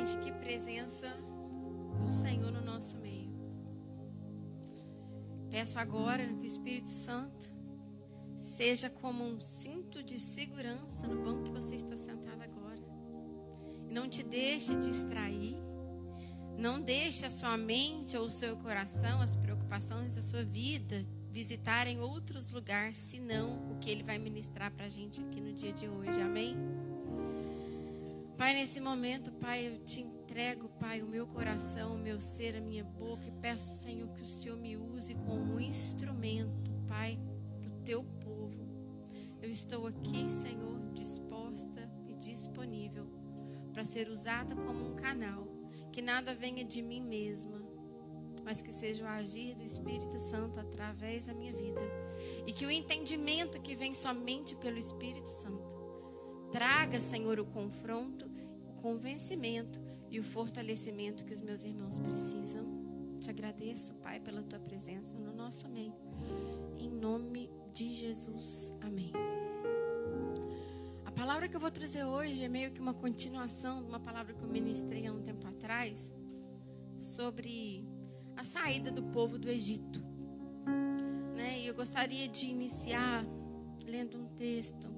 Gente, que presença do Senhor no nosso meio. Peço agora que o Espírito Santo seja como um cinto de segurança no banco que você está sentado agora. E não te deixe distrair. Não deixe a sua mente ou o seu coração, as preocupações da sua vida visitarem outros lugares, senão o que Ele vai ministrar para a gente aqui no dia de hoje. Amém? Pai, nesse momento, Pai, eu te entrego, Pai, o meu coração, o meu ser, a minha boca, e peço, Senhor, que o Senhor me use como um instrumento, Pai, para o teu povo. Eu estou aqui, Senhor, disposta e disponível para ser usada como um canal, que nada venha de mim mesma, mas que seja o agir do Espírito Santo através da minha vida, e que o entendimento que vem somente pelo Espírito Santo traga, Senhor, o confronto, o convencimento e o fortalecimento que os meus irmãos precisam. Te agradeço, Pai, pela tua presença no nosso meio. Em nome de Jesus. Amém. A palavra que eu vou trazer hoje é meio que uma continuação de uma palavra que eu ministrei há um tempo atrás sobre a saída do povo do Egito. E eu gostaria de iniciar lendo um texto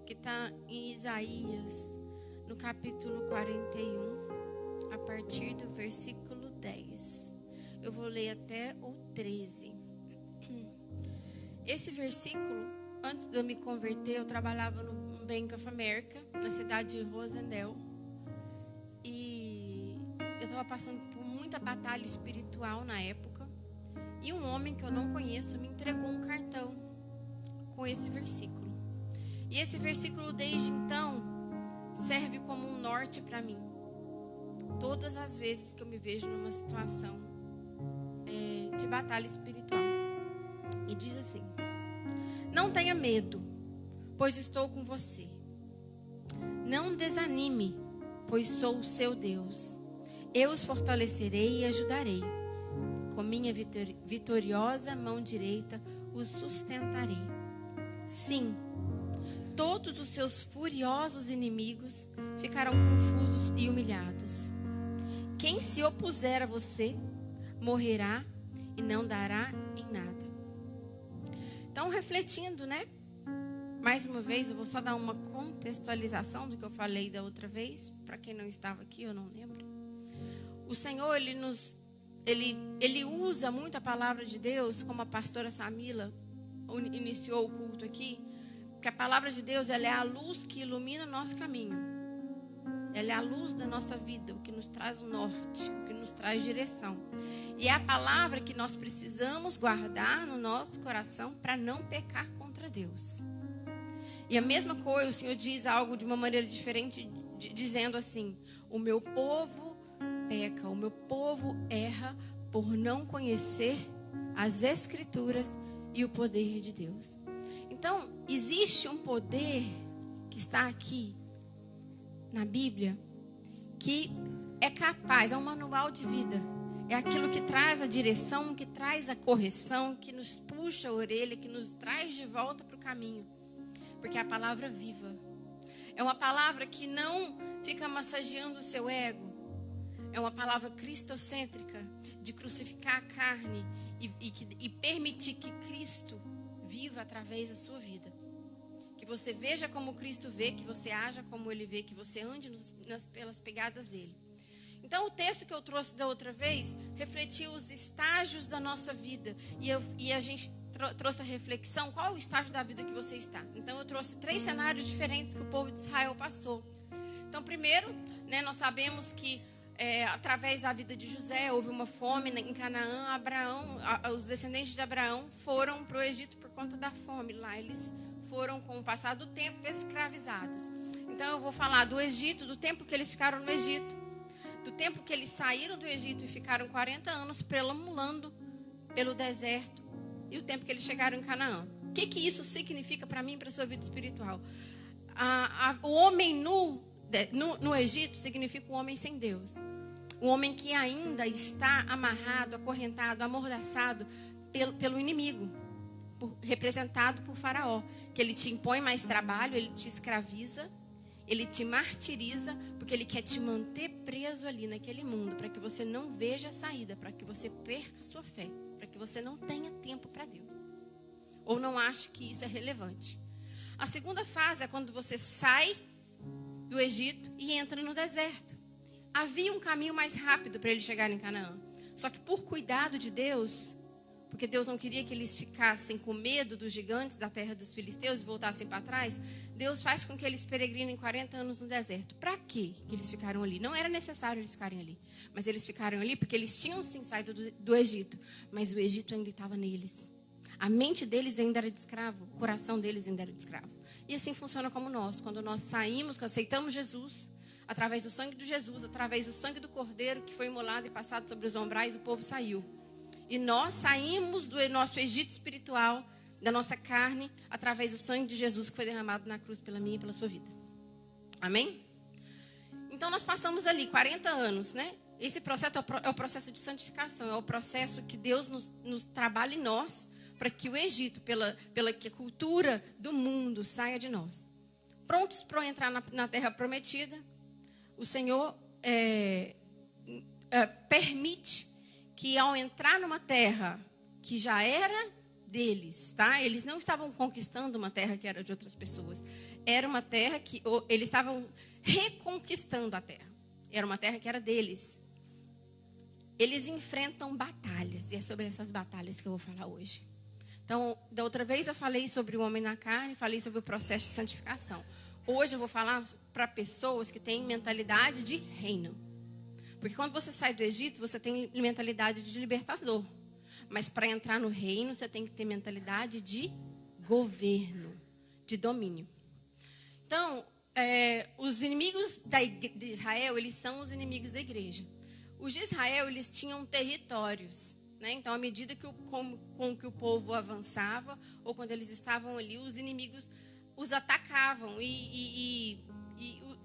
que está em Isaías, no capítulo 41, a partir do versículo 10. Eu vou ler até o 13. Esse versículo, antes de eu me converter, eu trabalhava no Bank of America, na cidade de Rosendale. E eu estava passando por muita batalha espiritual na época. E um homem que eu não conheço me entregou um cartão com esse versículo. E esse versículo, desde então, serve como um norte para mim. Todas as vezes que eu me vejo numa situação de batalha espiritual. E diz assim: não tenha medo, pois estou com você. Não desanime, pois sou o seu Deus. Eu os fortalecerei e ajudarei. Com minha vitoriosa mão direita os sustentarei. Sim, todos os seus furiosos inimigos ficarão confusos e humilhados. Quem se opuser a você morrerá e não dará em nada. Então, refletindo, mais uma vez, eu vou só dar uma contextualização do que eu falei da outra vez, para quem não estava aqui, eu não lembro. O Senhor, Ele usa muito a palavra de Deus, como a pastora Samila iniciou o culto aqui. Porque a palavra de Deus, ela é a luz que ilumina o nosso caminho. Ela é a luz da nossa vida, o que nos traz o norte, o que nos traz direção. E é a palavra que nós precisamos guardar no nosso coração para não pecar contra Deus. E a mesma coisa, o Senhor diz algo de uma maneira diferente, dizendo assim: o meu povo peca, o meu povo erra por não conhecer as Escrituras e o poder de Deus. Então, existe um poder que está aqui na Bíblia, que é capaz, é um manual de vida. É aquilo que traz a direção, que traz a correção, que nos puxa a orelha, que nos traz de volta para o caminho. Porque é a palavra viva. É uma palavra que não fica massageando o seu ego. É uma palavra cristocêntrica, de crucificar a carne e permitir que Cristo viva através da sua vida. Que você veja como Cristo vê, que você haja como Ele vê, que você ande pelas pegadas dele. Então, o texto que eu trouxe da outra vez refletiu os estágios da nossa vida. E a gente trouxe a reflexão, qual é o estágio da vida que você está. Então, eu trouxe 3 cenários diferentes que o povo de Israel passou. Então, primeiro, nós sabemos que através da vida de José, houve uma fome em Canaã. Os descendentes de Abraão foram para o Egito por conta da fome. Lá eles foram, com o passar do tempo, escravizados. Então eu vou falar do Egito, do tempo que eles ficaram no Egito, do tempo que eles saíram do Egito e ficaram 40 anos perambulando pelo deserto, e o tempo que eles chegaram em Canaã. O que isso significa para mim e para a sua vida espiritual? O homem nu no Egito significa um homem sem Deus. Um homem que ainda está amarrado, acorrentado, amordaçado pelo inimigo, representado por Faraó. Que ele te impõe mais trabalho, ele te escraviza Ele te martiriza porque ele quer te manter preso ali naquele mundo, para que você não veja a saída, para que você perca a sua fé, para que você não tenha tempo para Deus. Ou não ache que isso é relevante. A segunda fase é quando você sai do Egito e entra no deserto. Havia um caminho mais rápido para eles chegarem em Canaã. Só que por cuidado de Deus, porque Deus não queria que eles ficassem com medo dos gigantes da terra dos filisteus e voltassem para trás, Deus faz com que eles peregrinem 40 anos no deserto. Para quê que eles ficaram ali? Não era necessário eles ficarem ali. Mas eles ficaram ali porque eles tinham sim saído do Egito. Mas o Egito ainda estava neles. A mente deles ainda era de escravo. O coração deles ainda era de escravo. E assim funciona como nós. Quando nós saímos, aceitamos Jesus, através do sangue de Jesus, através do sangue do Cordeiro que foi imolado e passado sobre os ombrais, o povo saiu. E nós saímos do nosso Egito espiritual, da nossa carne, através do sangue de Jesus que foi derramado na cruz pela minha e pela sua vida. Amém? Então nós passamos ali 40 anos, né? Esse processo é o processo de santificação, é o processo que Deus nos trabalha em nós, para que o Egito, pela que a cultura do mundo saia de nós. Prontos para entrar na terra prometida, o Senhor permite que ao entrar numa terra que já era deles, tá? Eles não estavam conquistando uma terra que era de outras pessoas. Era uma terra que eles estavam reconquistando a terra. Era uma terra que era deles. Eles enfrentam batalhas, e é sobre essas batalhas que eu vou falar hoje. Então, da outra vez eu falei sobre o homem na carne, falei sobre o processo de santificação. Hoje eu vou falar para pessoas que têm mentalidade de reino. Porque quando você sai do Egito, você tem mentalidade de libertador. Mas para entrar no reino, você tem que ter mentalidade de governo, de domínio. Então, os inimigos de Israel, eles são os inimigos da igreja. Os de Israel, eles tinham territórios. Né? Então, à medida com que o povo avançava, ou quando eles estavam ali, os inimigos os atacavam. E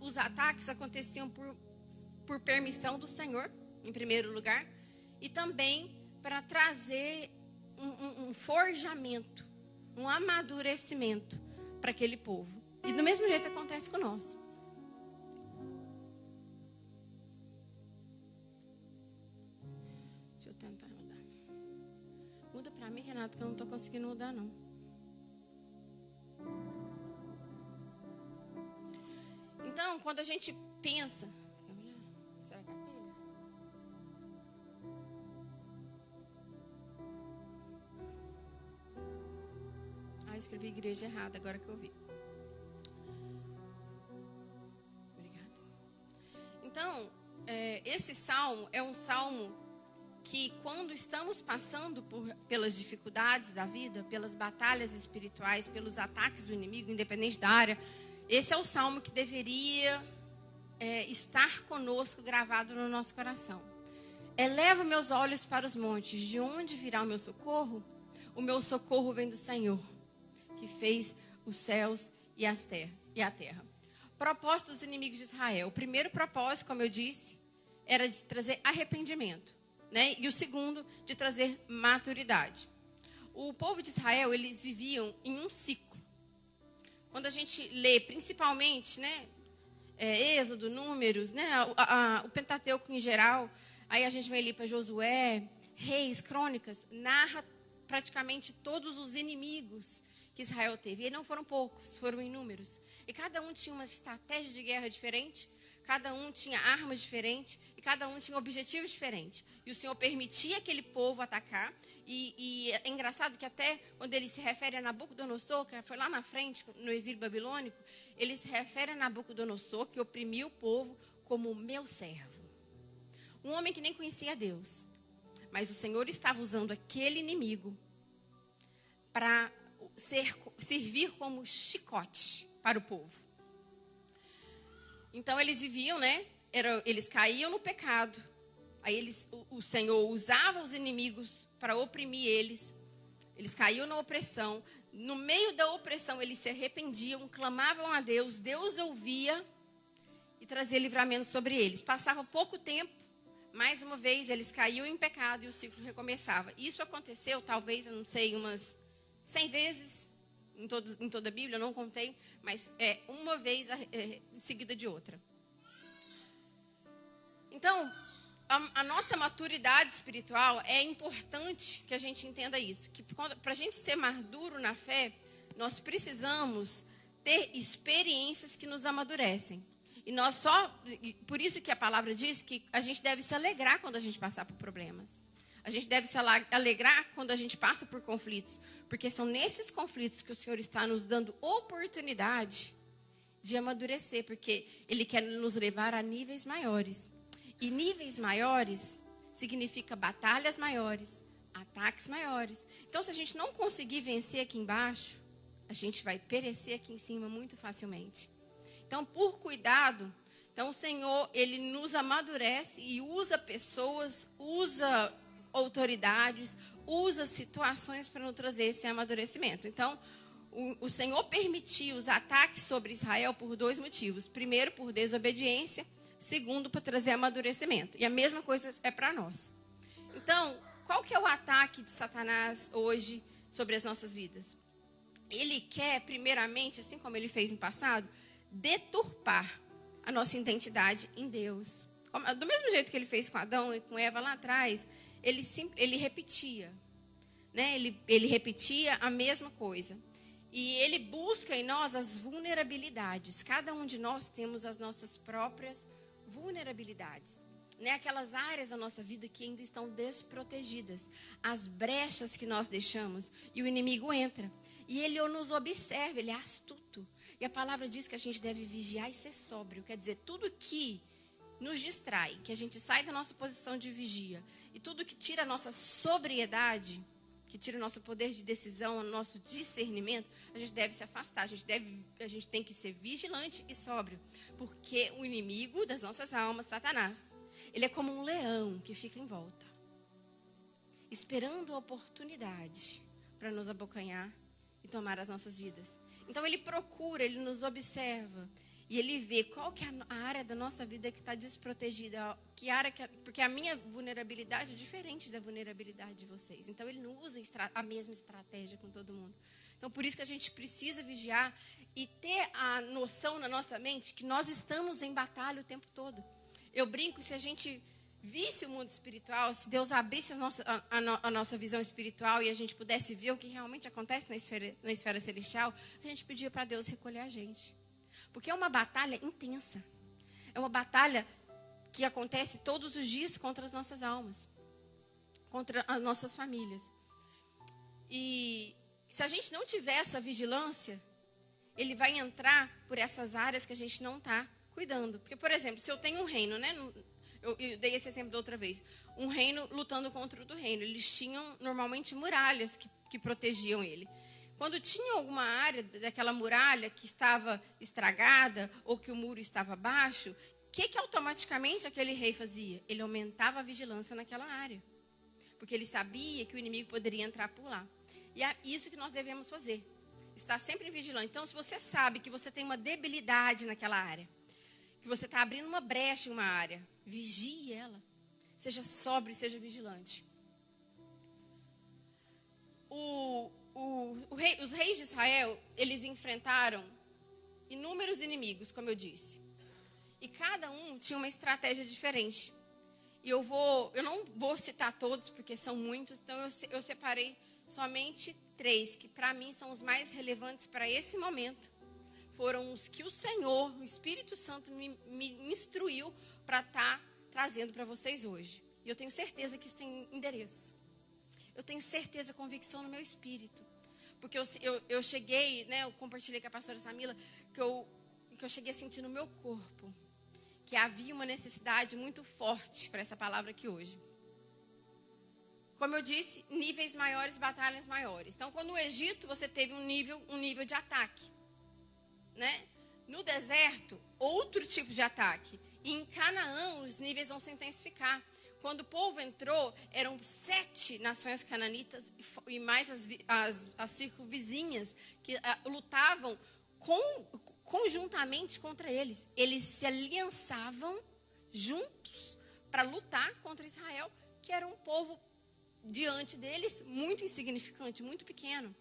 os ataques aconteciam por permissão do Senhor, em primeiro lugar, e também para trazer um forjamento, um amadurecimento para aquele povo. E do mesmo jeito acontece com nós. Deixa eu tentar mudar. Muda para mim, Renato, que eu não estou conseguindo mudar, não. Então, quando a gente pensa... Será que é a pilha? Ah, eu escrevi igreja errada, agora que eu vi. Obrigada. Então, esse salmo é um salmo que, quando estamos passando pelas dificuldades da vida, pelas batalhas espirituais, pelos ataques do inimigo, independente da área, esse é o salmo que deveria estar conosco, gravado no nosso coração. Elevo meus olhos para os montes, de onde virá o meu socorro? O meu socorro vem do Senhor, que fez os céus e a terra. Propósito dos inimigos de Israel. O primeiro propósito, como eu disse, era de trazer arrependimento, né? E o segundo, de trazer maturidade. O povo de Israel, eles viviam em um ciclo. Quando a gente lê, principalmente, né, Êxodo, Números, né, o Pentateuco em geral, aí a gente vai ali para Josué, Reis, Crônicas, narra praticamente todos os inimigos que Israel teve. E não foram poucos, foram inúmeros. E cada um tinha uma estratégia de guerra diferente, cada um tinha armas diferentes, e cada um tinha objetivos diferentes. E o Senhor permitia aquele povo atacar. E é engraçado que até quando ele se refere a Nabucodonosor, que foi lá na frente, no exílio babilônico, ele se refere a Nabucodonosor, que oprimiu o povo, como meu servo. Um homem que nem conhecia Deus. Mas o Senhor estava usando aquele inimigo para servir como chicote para o povo. Então eles viviam, né? Eles caíam no pecado. Aí o Senhor usava os inimigos para oprimir eles. Eles caíam na opressão. No meio da opressão, eles se arrependiam, clamavam a Deus. Deus ouvia e trazia livramento sobre eles. Passava pouco tempo, mais uma vez, eles caíam em pecado e o ciclo recomeçava. Isso aconteceu, talvez, eu não sei, umas 100 vezes em toda a Bíblia, eu não contei, mas uma vez seguida de outra. Então, a nossa maturidade espiritual, é importante que a gente entenda isso. Que para a gente ser maduro na fé, nós precisamos ter experiências que nos amadurecem. Por isso que a palavra diz que a gente deve se alegrar quando a gente passar por problemas. A gente deve se alegrar quando a gente passa por conflitos. Porque são nesses conflitos que o Senhor está nos dando oportunidade de amadurecer. Porque Ele quer nos levar a níveis maiores. E níveis maiores significa batalhas maiores, ataques maiores. Então, se a gente não conseguir vencer aqui embaixo, a gente vai perecer aqui em cima muito facilmente. Então, por cuidado, o Senhor, Ele nos amadurece e usa pessoas, usa autoridades, usa situações para nos trazer esse amadurecimento. Então, o Senhor permitiu os ataques sobre Israel por 2 motivos. Primeiro, por desobediência. Segundo, para trazer amadurecimento. E a mesma coisa é para nós. Então, qual que é o ataque de Satanás hoje sobre as nossas vidas? Ele quer, primeiramente, assim como ele fez no passado, deturpar a nossa identidade em Deus. Do mesmo jeito que ele fez com Adão e com Eva lá atrás, ele repetia. Né? Ele repetia a mesma coisa. E ele busca em nós as vulnerabilidades. Cada um de nós temos as nossas próprias vulnerabilidades, né? Aquelas áreas da nossa vida que ainda estão desprotegidas, as brechas que nós deixamos, e o inimigo entra, e ele nos observa, ele é astuto, e a palavra diz que a gente deve vigiar e ser sóbrio, quer dizer, tudo que nos distrai, que a gente sai da nossa posição de vigia, e tudo que tira a nossa sobriedade, que tira o nosso poder de decisão, o nosso discernimento, a gente deve se afastar. A gente tem que ser vigilante e sóbrio. Porque o inimigo das nossas almas, Satanás, ele é como um leão que fica em volta, esperando a oportunidade para nos abocanhar e tomar as nossas vidas. Então ele procura, ele nos observa. E ele vê qual que é a área da nossa vida que está desprotegida. Porque a minha vulnerabilidade é diferente da vulnerabilidade de vocês. Então, ele não usa a mesma estratégia com todo mundo. Então, por isso que a gente precisa vigiar e ter a noção na nossa mente que nós estamos em batalha o tempo todo. Eu brinco, se a gente visse o mundo espiritual, se Deus abrisse a nossa visão espiritual e a gente pudesse ver o que realmente acontece na esfera celestial, a gente pedia para Deus recolher a gente. Porque é uma batalha intensa. É uma batalha que acontece todos os dias contra as nossas almas. Contra as nossas famílias. E se a gente não tiver essa vigilância, ele vai entrar por essas áreas que a gente não está cuidando. Porque, por exemplo, se eu tenho um reino, né? Eu dei esse exemplo da outra vez. Um reino lutando contra outro reino. Eles tinham, normalmente, muralhas que protegiam ele. Quando tinha alguma área daquela muralha que estava estragada ou que o muro estava baixo, o que automaticamente aquele rei fazia? Ele aumentava a vigilância naquela área. Porque ele sabia que o inimigo poderia entrar por lá. E é isso que nós devemos fazer. Estar sempre vigilante. Então, se você sabe que você tem uma debilidade naquela área, que você está abrindo uma brecha em uma área, vigie ela. Seja sóbrio, seja vigilante. Os reis de Israel, eles enfrentaram inúmeros inimigos, como eu disse. E cada um tinha uma estratégia diferente. E eu não vou citar todos, porque são muitos. Então, eu separei somente 3, que para mim são os mais relevantes para esse momento. Foram os que o Senhor, o Espírito Santo, me instruiu para estar trazendo para vocês hoje. E eu tenho certeza que isso tem endereço. Eu tenho certeza, convicção no meu espírito. Porque eu cheguei, né, eu compartilhei com a pastora Samila, que eu cheguei a sentir no meu corpo que havia uma necessidade muito forte para essa palavra aqui hoje. Como eu disse, níveis maiores, batalhas maiores. Então, quando no Egito você teve um nível de ataque, né? No deserto, outro tipo de ataque. E em Canaã, os níveis vão se intensificar. Quando o povo entrou, eram 7 nações cananitas e mais as circunvizinhas que lutavam conjuntamente contra eles. Eles se aliançavam juntos para lutar contra Israel, que era um povo diante deles muito insignificante, muito pequeno.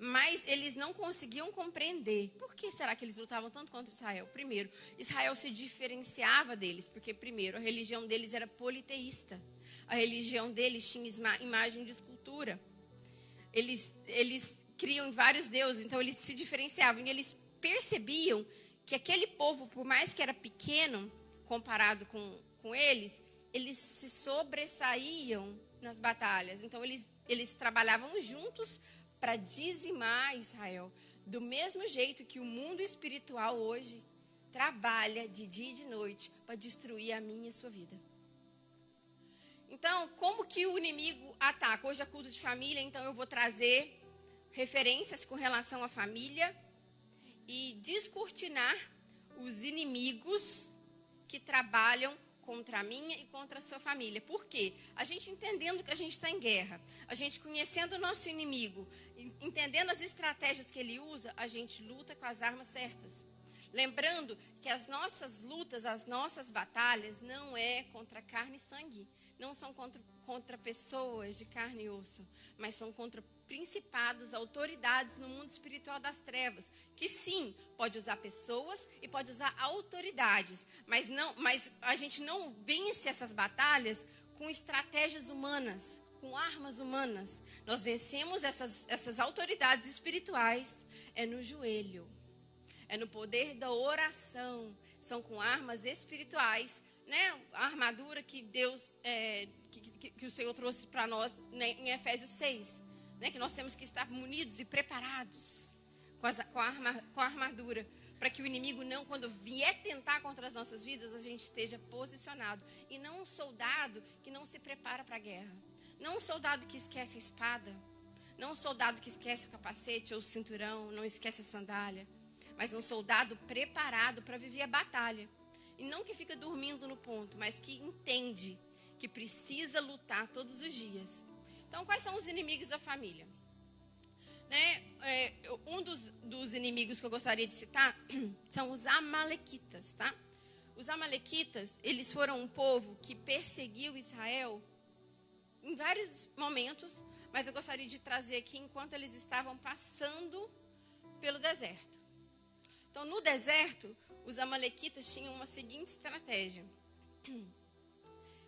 Mas eles não conseguiam compreender. Por que será que eles lutavam tanto contra Israel? Primeiro, Israel se diferenciava deles, porque, primeiro, a religião deles era politeísta. A religião deles tinha imagem de escultura. Eles criam vários deuses, então eles se diferenciavam. E eles percebiam que aquele povo, por mais que era pequeno, comparado com eles se sobressaíam nas batalhas. Então, eles trabalhavam juntos para dizimar Israel. Do mesmo jeito que o mundo espiritual hoje trabalha de dia e de noite para destruir a minha e a sua vida. Então, como que o inimigo ataca? Hoje é culto de família, então eu vou trazer referências com relação à família e descortinar os inimigos que trabalham contra a minha e contra a sua família. Por quê? A gente entendendo que a gente está em guerra, a gente conhecendo o nosso inimigo, entendendo as estratégias que ele usa, a gente luta com as armas certas. Lembrando que as nossas lutas, as nossas batalhas, não é contra carne e sangue. Não são contra pessoas de carne e osso, mas são contra principados, autoridades no mundo espiritual das trevas, que sim, pode usar pessoas e pode usar autoridades, mas a gente não vence essas batalhas com estratégias humanas, com armas humanas. Nós vencemos essas autoridades espirituais no joelho, no poder da oração, são com armas espirituais, né? A armadura que Deus, que o Senhor trouxe para nós, né, em Efésios 6, né? Que nós temos que estar munidos e preparados com a armadura, para que o inimigo não, quando vier tentar contra as nossas vidas, a gente esteja posicionado. E não um soldado que não se prepara para a guerra. Não um soldado que esquece a espada. Não um soldado que esquece o capacete ou o cinturão, não esquece a sandália. Mas um soldado preparado para viver a batalha. E não que fica dormindo no ponto, mas que entende que precisa lutar todos os dias. Então, quais são os inimigos da família? Né? Um dos inimigos que eu gostaria de citar são os amalequitas, tá? Os amalequitas, eles foram um povo que perseguiu Israel em vários momentos, mas eu gostaria de trazer aqui enquanto eles estavam passando pelo deserto. Então, no deserto, os amalequitas tinham uma seguinte estratégia.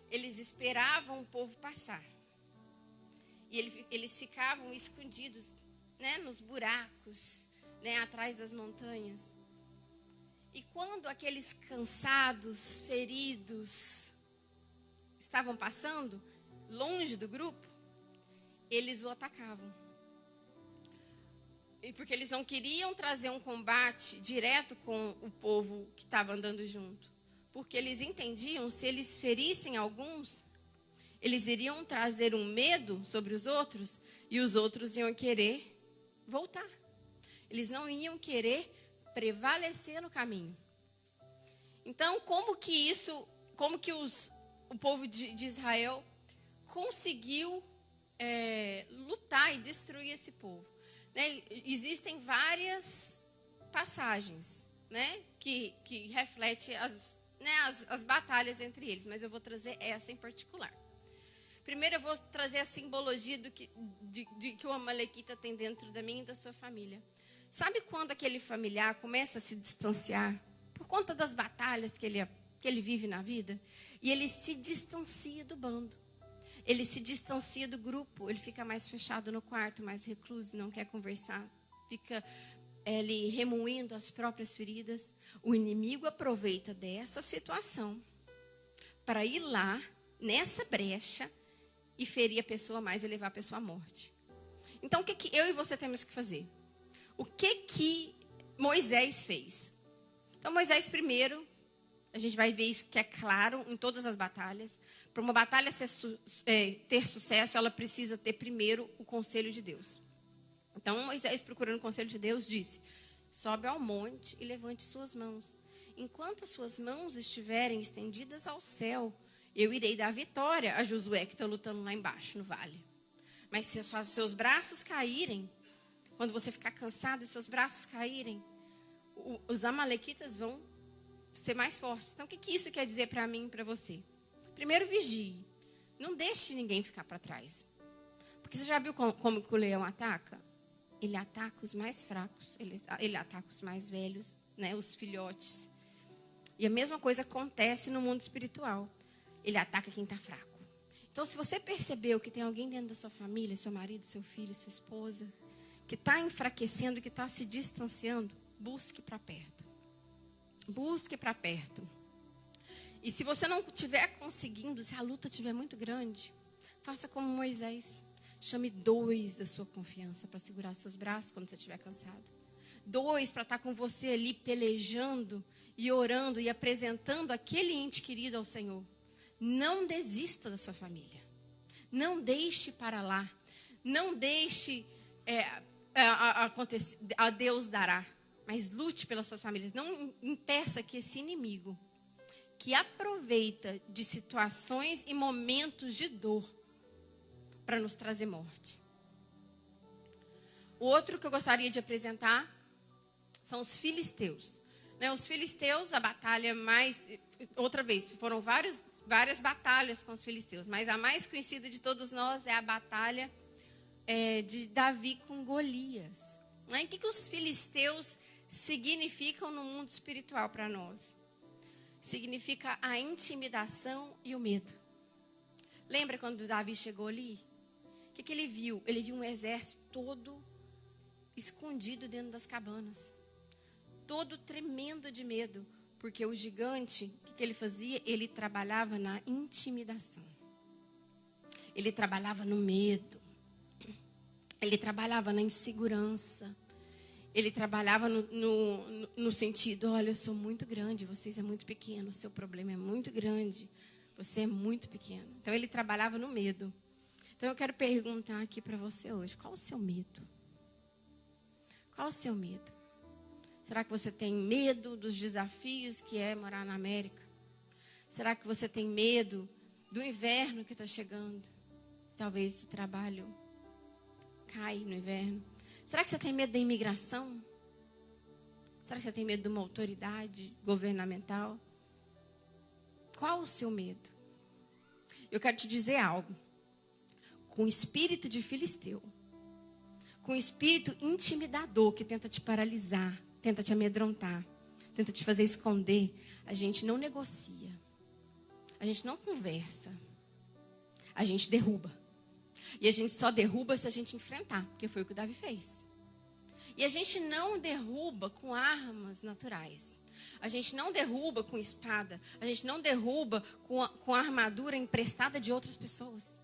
Eles esperavam o povo passar. E eles ficavam escondidos, né, nos buracos, né, atrás das montanhas. E quando aqueles cansados, feridos, estavam passando, longe do grupo, eles o atacavam. E porque eles não queriam trazer um combate direto com o povo que estava andando junto. Porque eles entendiam, se eles ferissem alguns, eles iriam trazer um medo sobre os outros, e os outros iam querer voltar. Eles não iam querer prevalecer no caminho. Então, como que o povo de Israel conseguiu lutar e destruir esse povo? Né? Existem várias passagens, né, que refletem as batalhas entre eles, mas eu vou trazer essa em particular. Primeiro eu vou trazer a simbologia de que o amalequita tem dentro da minha e da sua família. Sabe quando aquele familiar começa a se distanciar por conta das batalhas que ele vive na vida? E ele se distancia do bando. Ele se distancia do grupo, ele fica mais fechado no quarto, mais recluso, não quer conversar, fica ele remoendo as próprias feridas. O inimigo aproveita dessa situação para ir lá, nessa brecha, e ferir a pessoa mais e levar a pessoa à morte. Então, o que eu e você temos que fazer? O que Moisés fez? Então, Moisés, primeiro, a gente vai ver isso que é claro em todas as batalhas. Para uma batalha ter sucesso, ela precisa ter primeiro o conselho de Deus. Então, Moisés, procurando o conselho de Deus, disse: sobe ao monte e levante suas mãos. Enquanto as suas mãos estiverem estendidas ao céu, eu irei dar vitória a Josué, que está lutando lá embaixo, no vale. Mas se os seus braços caírem, quando você ficar cansado e seus braços caírem, os amalequitas vão ser mais fortes. Então, o que isso quer dizer para mim e para você? Primeiro, vigie. Não deixe ninguém ficar para trás. Porque você já viu como que o leão ataca? ele ataca os mais fracos, ele ataca os mais velhos, né, os filhotes. E a mesma coisa acontece no mundo espiritual. Ele ataca quem está fraco. Então, se você percebeu que tem alguém dentro da sua família, seu marido, seu filho, sua esposa, que está enfraquecendo, que está se distanciando, busque para perto. Busque para perto. E se você não estiver conseguindo, se a luta estiver muito grande, faça como Moisés. Chame 2 da sua confiança para segurar seus braços quando você estiver cansado. 2 para estar com você ali pelejando e orando e apresentando aquele ente querido ao Senhor. Não desista da sua família. Não deixe para lá. Não deixe acontecer. A Deus dará. Mas lute pelas suas famílias. Não impeça que esse inimigo, que aproveita de situações e momentos de dor para nos trazer morte. O outro que eu gostaria de apresentar são os filisteus. Os filisteus, a batalha mais... Outra vez, foram várias batalhas com os filisteus, mas a mais conhecida de todos nós é a batalha de Davi com Golias. O que os filisteus significam no mundo espiritual para nós? Significa a intimidação e o medo. Lembra quando Davi chegou ali? O que ele viu? Ele viu um exército todo escondido dentro das cabanas. Todo tremendo de medo. Porque o gigante, o que ele fazia? Ele trabalhava na intimidação. Ele trabalhava no medo. Ele trabalhava na insegurança. Ele trabalhava no sentido, olha, eu sou muito grande, vocês é muito pequeno, o seu problema é muito grande, você é muito pequeno. Então, ele trabalhava no medo. Então, eu quero perguntar aqui para você hoje, qual o seu medo? Qual o seu medo? Será que você tem medo dos desafios que é morar na América? Será que você tem medo do inverno que está chegando? Talvez o trabalho cai no inverno. Será que você tem medo da imigração? Será que você tem medo de uma autoridade governamental? Qual o seu medo? Eu quero te dizer algo. Com o espírito de filisteu, com o espírito intimidador que tenta te paralisar, tenta te amedrontar, tenta te fazer esconder, a gente não negocia. A gente não conversa. A gente derruba. E a gente só derruba se a gente enfrentar, porque foi o que o Davi fez. E a gente não derruba com armas naturais. A gente não derruba com espada. A gente não derruba com a armadura emprestada de outras pessoas.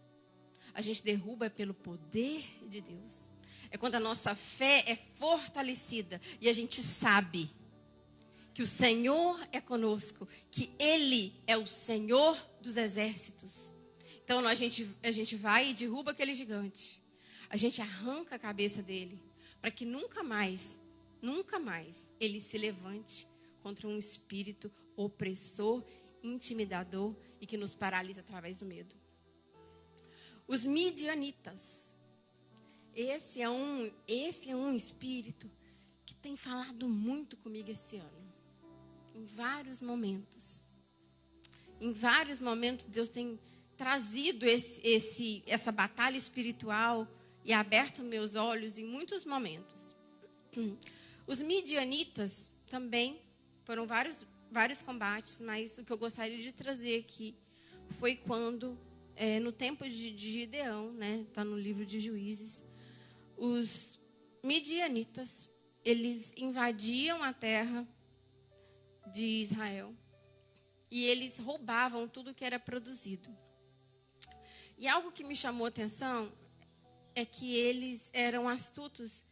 A gente derruba pelo poder de Deus. É quando a nossa fé é fortalecida e a gente sabe que o Senhor é conosco, que Ele é o Senhor dos exércitos. Então a gente vai e derruba aquele gigante. A gente arranca a cabeça dele para que nunca mais ele se levante contra um espírito opressor, intimidador e que nos paralisa através do medo. Os midianitas. Esse é um espírito que tem falado muito comigo esse ano. Em vários momentos. Em vários momentos Deus tem trazido essa batalha espiritual e aberto meus olhos em muitos momentos. Os midianitas também foram vários combates, mas o que eu gostaria de trazer aqui foi quando, no tempo de Gideão, está no livro de Juízes, os midianitas, eles invadiam a terra de Israel e eles roubavam tudo que era produzido. E algo que me chamou a atenção é que eles eram astutos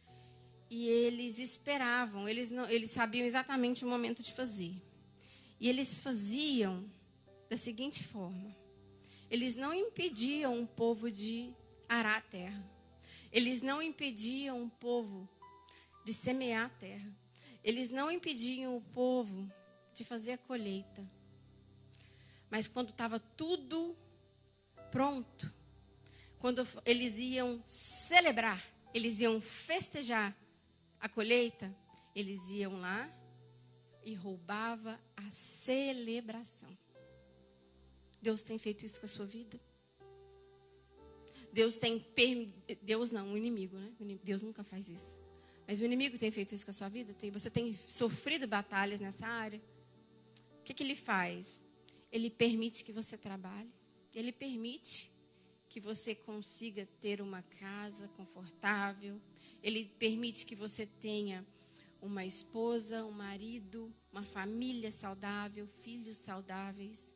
e eles esperavam, eles sabiam exatamente o momento de fazer. E eles faziam da seguinte forma: eles não impediam o povo de arar a terra. Eles não impediam o povo de semear a terra. Eles não impediam o povo de fazer a colheita. Mas quando estava tudo pronto, quando eles iam celebrar, eles iam festejar a colheita, eles iam lá e roubava a celebração. Deus tem feito isso com a sua vida? Deus não, o inimigo, né? Deus nunca faz isso. Mas o inimigo tem feito isso com a sua vida? Você tem sofrido batalhas nessa área? O que ele faz? Ele permite que você trabalhe. Ele permite que você consiga ter uma casa confortável. Ele permite que você tenha uma esposa, um marido, uma família saudável, filhos saudáveis.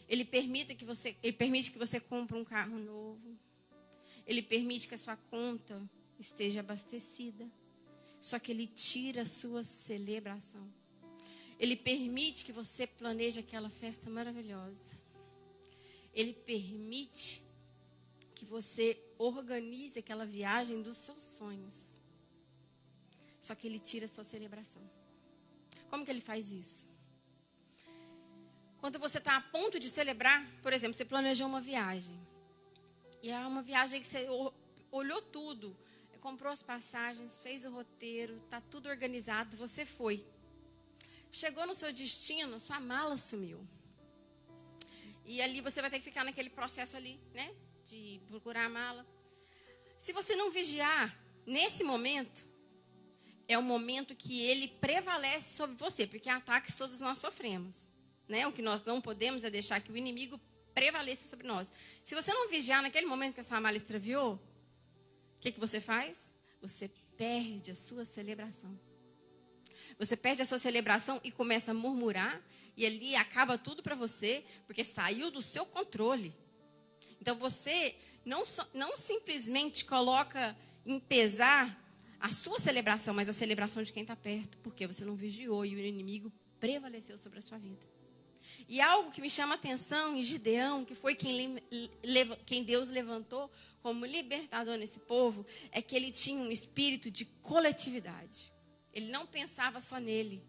Ele permite que você compre um carro novo. Ele permite que a sua conta esteja abastecida. Só que ele tira a sua celebração. Ele permite que você planeje aquela festa maravilhosa. Ele permite que você organize aquela viagem dos seus sonhos. Só que ele tira a sua celebração. Como que ele faz isso? Quando você está a ponto de celebrar, por exemplo, você planejou uma viagem. E é uma viagem que você olhou tudo, comprou as passagens, fez o roteiro, está tudo organizado, você foi. Chegou no seu destino, sua mala sumiu. E ali você vai ter que ficar naquele processo ali, né? De procurar a mala. Se você não vigiar, nesse momento, é o momento que ele prevalece sobre você, porque ataques todos nós sofremos, né? O que nós não podemos é deixar que o inimigo prevaleça sobre nós. Se você não vigiar naquele momento que a sua mala extraviou, o que você faz? Você perde a sua celebração. Você perde a sua celebração e começa a murmurar, e ali acaba tudo para você, porque saiu do seu controle. Então você não simplesmente coloca em pesar a sua celebração, mas a celebração de quem está perto, porque você não vigiou e o inimigo prevaleceu sobre a sua vida. E algo que me chama a atenção em Gideão, que foi quem Deus levantou como libertador nesse povo, é que ele tinha um espírito de coletividade. Ele não pensava só nele.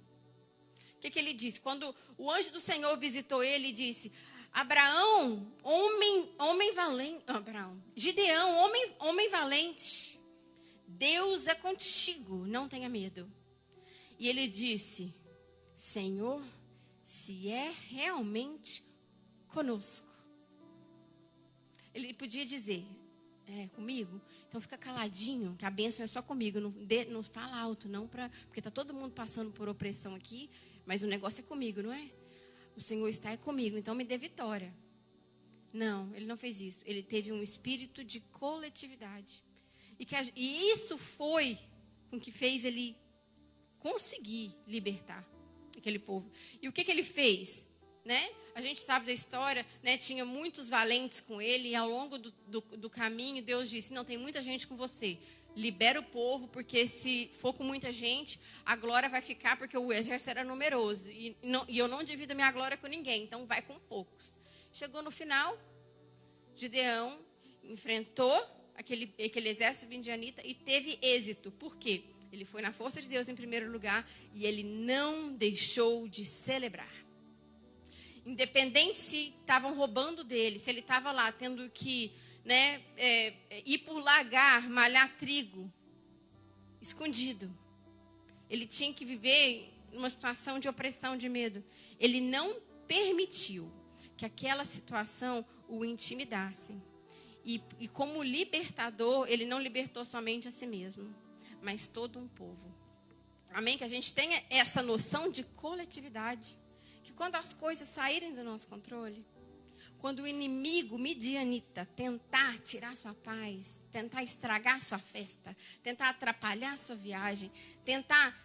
O que ele disse? Quando o anjo do Senhor visitou ele e disse: Abraão, homem valente. Gideão, homem valente. Deus é contigo, não tenha medo. E ele disse: Senhor, se é realmente conosco. Ele podia dizer: é comigo? Então fica caladinho, que a bênção é só comigo. Não fala alto, não, porque está todo mundo passando por opressão aqui, mas o negócio é comigo, não é? O Senhor está comigo, então me dê vitória. Não, ele não fez isso. Ele teve um espírito de coletividade. E isso foi com que fez ele conseguir libertar aquele povo. E o que ele fez? Né? A gente sabe da história, né? Tinha muitos valentes com ele, e ao longo do caminho, Deus disse: não, tem muita gente com você. Libera o povo, porque se for com muita gente, a glória vai ficar, porque o exército era numeroso. E eu não divido a minha glória com ninguém, então vai com poucos. Chegou no final, Gideão enfrentou aquele exército midianita e teve êxito. Por quê? Ele foi na força de Deus em primeiro lugar e ele não deixou de celebrar. Independente se estavam roubando dele, se ele estava lá tendo que, né, ir por lagar, malhar trigo, escondido. Ele tinha que viver numa situação de opressão, de medo. Ele não permitiu que aquela situação o intimidasse. E como libertador, ele não libertou somente a si mesmo, mas todo um povo. Amém? Que a gente tenha essa noção de coletividade. Que quando as coisas saírem do nosso controle, quando o inimigo midianita tentar tirar sua paz, tentar estragar sua festa, tentar atrapalhar sua viagem, tentar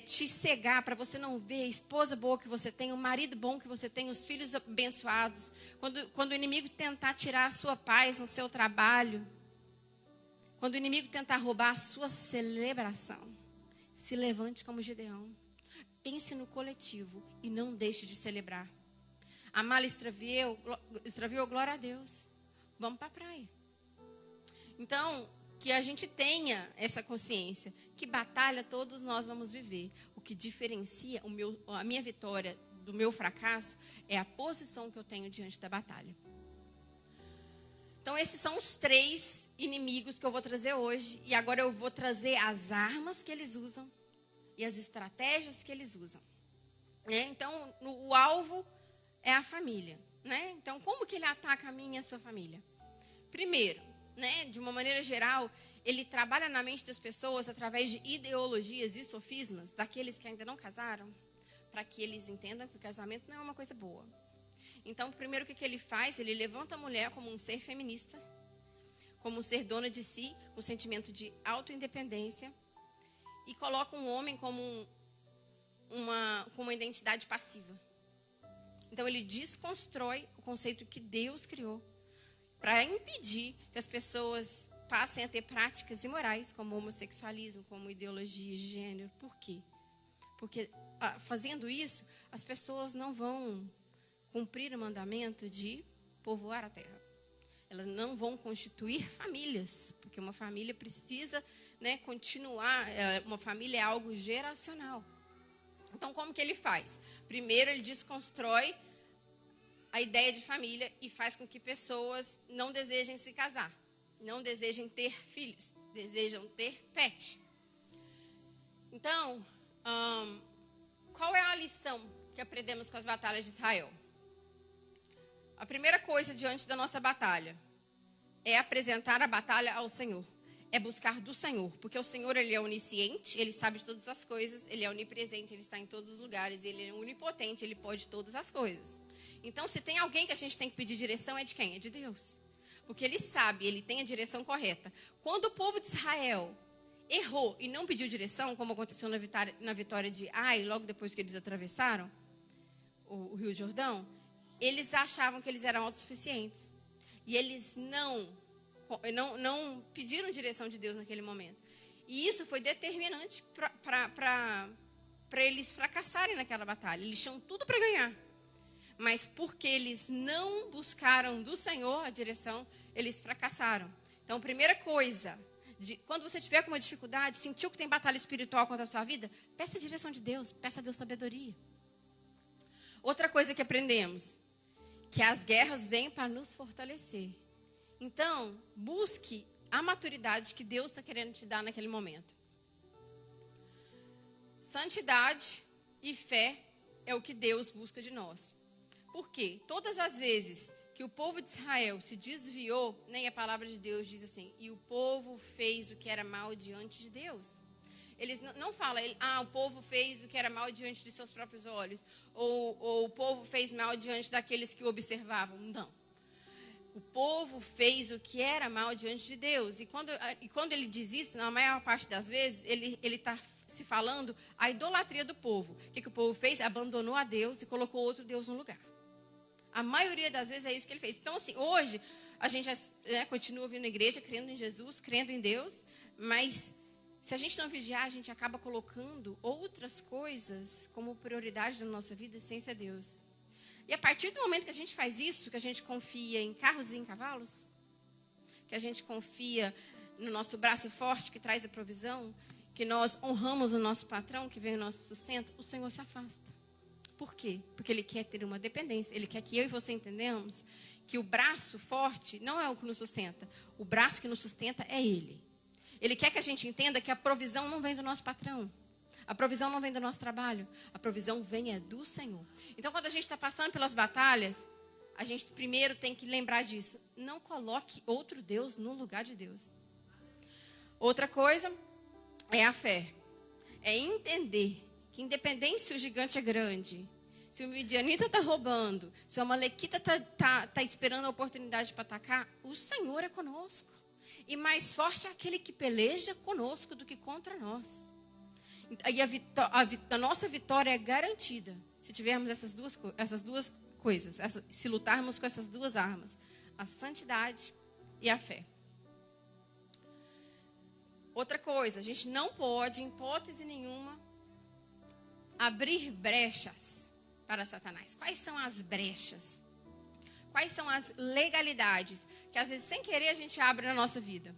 te cegar para você não ver a esposa boa que você tem, o marido bom que você tem, os filhos abençoados. Quando o inimigo tentar tirar a sua paz no seu trabalho, quando o inimigo tentar roubar a sua celebração, se levante como Gideão. Pense no coletivo e não deixe de celebrar. A mala extraviou, glória a Deus. Vamos para a praia. Então, que a gente tenha essa consciência, que batalha todos nós vamos viver. O que diferencia a minha vitória do meu fracasso é a posição que eu tenho diante da batalha. Então, esses são os 3 inimigos que eu vou trazer hoje. E agora eu vou trazer as armas que eles usam e as estratégias que eles usam. Então, o alvo é a família. Né? Então, como que ele ataca a minha e a sua família? primeiro, né, de uma maneira geral, ele trabalha na mente das pessoas através de ideologias e sofismas daqueles que ainda não casaram, para que eles entendam que o casamento não é uma coisa boa. Então, primeiro, o que ele faz? Ele levanta a mulher como um ser feminista, como um ser dona de si, com sentimento de autoindependência, e coloca um homem como uma identidade passiva. Então, ele desconstrói o conceito que Deus criou para impedir que as pessoas passem a ter práticas imorais, como homossexualismo, como ideologia de gênero. Por quê? Porque, fazendo isso, as pessoas não vão cumprir o mandamento de povoar a terra. Elas não vão constituir famílias, porque uma família precisa, né, continuar. Uma família é algo geracional. Então, como que ele faz? Primeiro, ele desconstrói a ideia de família e faz com que pessoas não desejem se casar, não desejem ter filhos, desejam ter pet. Então, qual é a lição que aprendemos com as batalhas de Israel? A primeira coisa diante da nossa batalha é apresentar a batalha ao Senhor. É buscar do Senhor, porque o Senhor, ele é onisciente, ele sabe de todas as coisas, ele é onipresente, ele está em todos os lugares, ele é onipotente, ele pode todas as coisas. Então, se tem alguém que a gente tem que pedir direção, é de quem? É de Deus. Porque ele sabe, ele tem a direção correta. Quando o povo de Israel errou e não pediu direção, como aconteceu na vitória de Ai, logo depois que eles atravessaram o Rio Jordão, eles achavam que eles eram autossuficientes. E eles não pediram direção de Deus naquele momento. E isso foi determinante para eles fracassarem naquela batalha. Eles tinham tudo para ganhar. Mas porque eles não buscaram do Senhor a direção, eles fracassaram. Então, primeira coisa, quando você tiver com uma dificuldade, sentiu que tem batalha espiritual contra a sua vida, peça a direção de Deus, peça a Deus sabedoria. Outra coisa que aprendemos, que as guerras vêm para nos fortalecer. Então, busque a maturidade que Deus está querendo te dar naquele momento. Santidade e fé é o que Deus busca de nós. Por quê? Todas as vezes que o povo de Israel se desviou, nem a palavra de Deus diz assim, e o povo fez o que era mal diante de Deus. Eles não falam, o povo fez o que era mal diante de seus próprios olhos, ou o povo fez mal diante daqueles que o observavam. Não. O povo fez o que era mal diante de Deus. E quando ele diz isso, na maior parte das vezes, ele está se falando a idolatria do povo. O que o povo fez? Abandonou a Deus e colocou outro Deus no lugar. A maioria das vezes é isso que ele fez. Então, assim, hoje, a gente continua vindo à igreja, crendo em Jesus, crendo em Deus, mas se a gente não vigiar, a gente acaba colocando outras coisas como prioridade na nossa vida sem ser Deus. E a partir do momento que a gente faz isso, que a gente confia em carros e em cavalos, que a gente confia no nosso braço forte que traz a provisão, que nós honramos o nosso patrão, que vem o nosso sustento, o Senhor se afasta. Por quê? Porque Ele quer ter uma dependência. Ele quer que eu e você entendamos que o braço forte não é o que nos sustenta. O braço que nos sustenta é Ele. Ele quer que a gente entenda que a provisão não vem do nosso patrão. A provisão não vem do nosso trabalho. A provisão vem do Senhor. Então, quando a gente está passando pelas batalhas, a gente primeiro tem que lembrar disso. Não coloque outro Deus no lugar de Deus. Outra coisa é a fé. É entender que independente se o gigante é grande, se o midianita está roubando, se o amalequita está esperando a oportunidade para atacar, o Senhor é conosco. E mais forte é aquele que peleja conosco do que contra nós. E a nossa vitória é garantida se tivermos essas duas coisas, se lutarmos com essas duas armas, a santidade e a fé. Outra coisa, a gente não pode, em hipótese nenhuma, abrir brechas para Satanás. Quais são as brechas? Quais são as legalidades que às vezes sem querer a gente abre na nossa vida?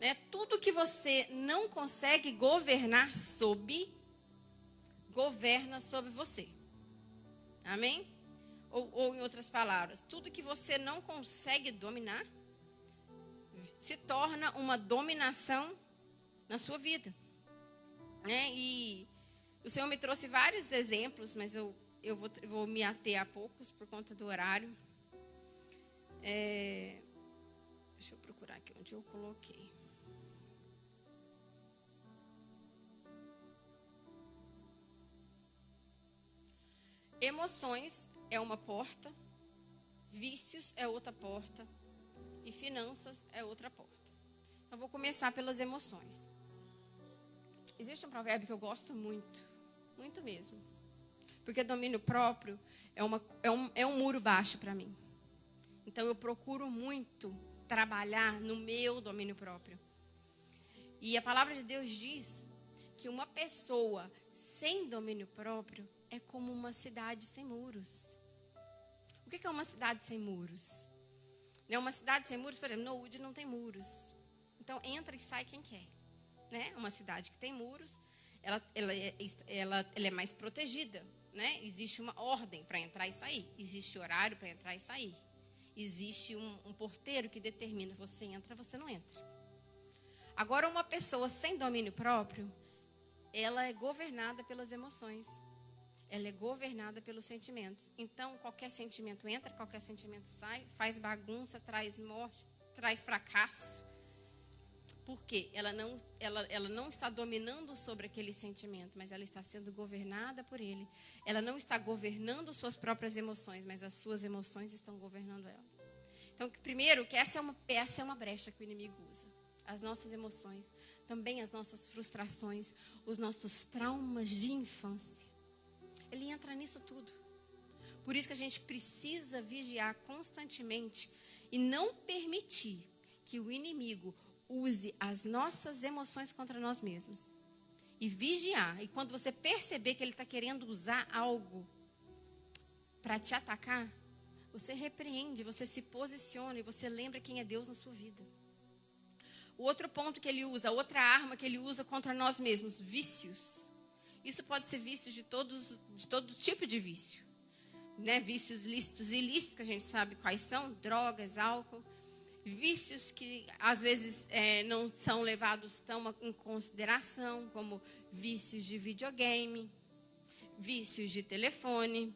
Né? Tudo que você não consegue governar governa sobre você. Amém? Ou em outras palavras, tudo que você não consegue dominar se torna uma dominação na sua vida. Né? E o Senhor me trouxe vários exemplos, mas eu vou me ater a poucos por conta do horário. Deixa eu procurar aqui onde eu coloquei. Emoções é uma porta, vícios é outra porta e finanças é outra porta. Então, vou começar pelas emoções. Existe um provérbio que eu gosto muito, muito mesmo. Porque domínio próprio é um muro baixo para mim. Então, eu procuro muito trabalhar no meu domínio próprio. E a palavra de Deus diz que uma pessoa sem domínio próprio é como uma cidade sem muros. O que é uma cidade sem muros? Uma cidade sem muros, por exemplo, no Wood não tem muros. Então, entra e sai quem quer. Né? Uma cidade que tem muros, ela é mais protegida. Né? Existe uma ordem para entrar e sair. Existe horário para entrar e sair. Existe um porteiro que determina, você entra, você não entra. Agora, uma pessoa sem domínio próprio, ela é governada pelas emoções. Ela é governada pelos sentimentos. Então, qualquer sentimento entra, qualquer sentimento sai, faz bagunça, traz morte, traz fracasso. Por quê? Ela não está dominando sobre aquele sentimento, mas ela está sendo governada por ele. Ela não está governando suas próprias emoções, mas as suas emoções estão governando ela. Então, primeiro, que essa é uma brecha que o inimigo usa. As nossas emoções, também as nossas frustrações, os nossos traumas de infância. Ele entra nisso tudo. Por isso que a gente precisa vigiar constantemente e não permitir que o inimigo use as nossas emoções contra nós mesmos. E vigiar. E quando você perceber que ele está querendo usar algo para te atacar, você repreende, você se posiciona e você lembra quem é Deus na sua vida. O outro ponto que ele usa, a outra arma que ele usa contra nós mesmos, vícios. Isso pode ser vícios de todo tipo de vício. Né? Vícios lícitos e ilícitos, que a gente sabe quais são, drogas, álcool. Vícios que às vezes não são levados tão em consideração, como vícios de videogame, vícios de telefone,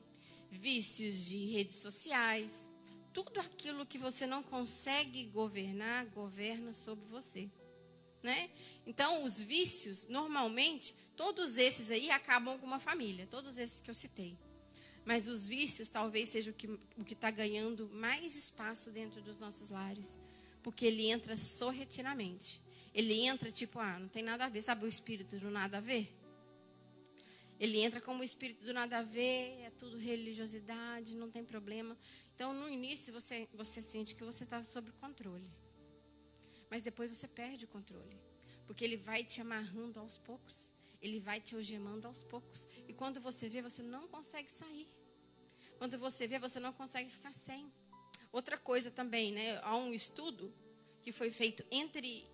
vícios de redes sociais. Tudo aquilo que você não consegue governar, governa sobre você. Né? Então, os vícios, normalmente, todos esses aí acabam com uma família, todos esses que eu citei. Mas os vícios talvez seja o que está ganhando mais espaço dentro dos nossos lares. Porque ele entra sorrateiramente. Ele entra tipo, não tem nada a ver. Sabe o espírito do nada a ver? Ele entra como o espírito do nada a ver, é tudo religiosidade, não tem problema. Então, no início, você sente que você está sob controle. Mas depois você perde o controle. Porque ele vai te amarrando aos poucos. Ele vai te algemando aos poucos. E quando você vê, você não consegue sair. Quando você vê, você não consegue ficar sem. Outra coisa também, né? Há um estudo que foi feito entre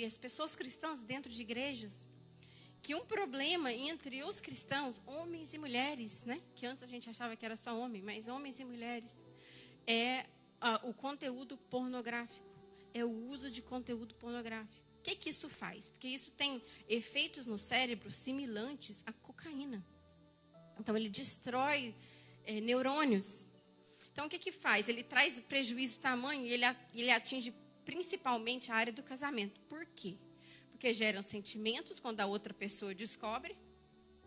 as pessoas cristãs dentro de igrejas, que um problema entre os cristãos, homens e mulheres, né? Que antes a gente achava que era só homem, mas homens e mulheres, é o conteúdo pornográfico. É o uso de conteúdo pornográfico. O que isso faz? Porque isso tem efeitos no cérebro similantes à cocaína. Então, ele destrói neurônios. Então, o que faz? Ele traz prejuízo tamanho e ele atinge principalmente a área do casamento. Por quê? Porque geram sentimentos quando a outra pessoa descobre,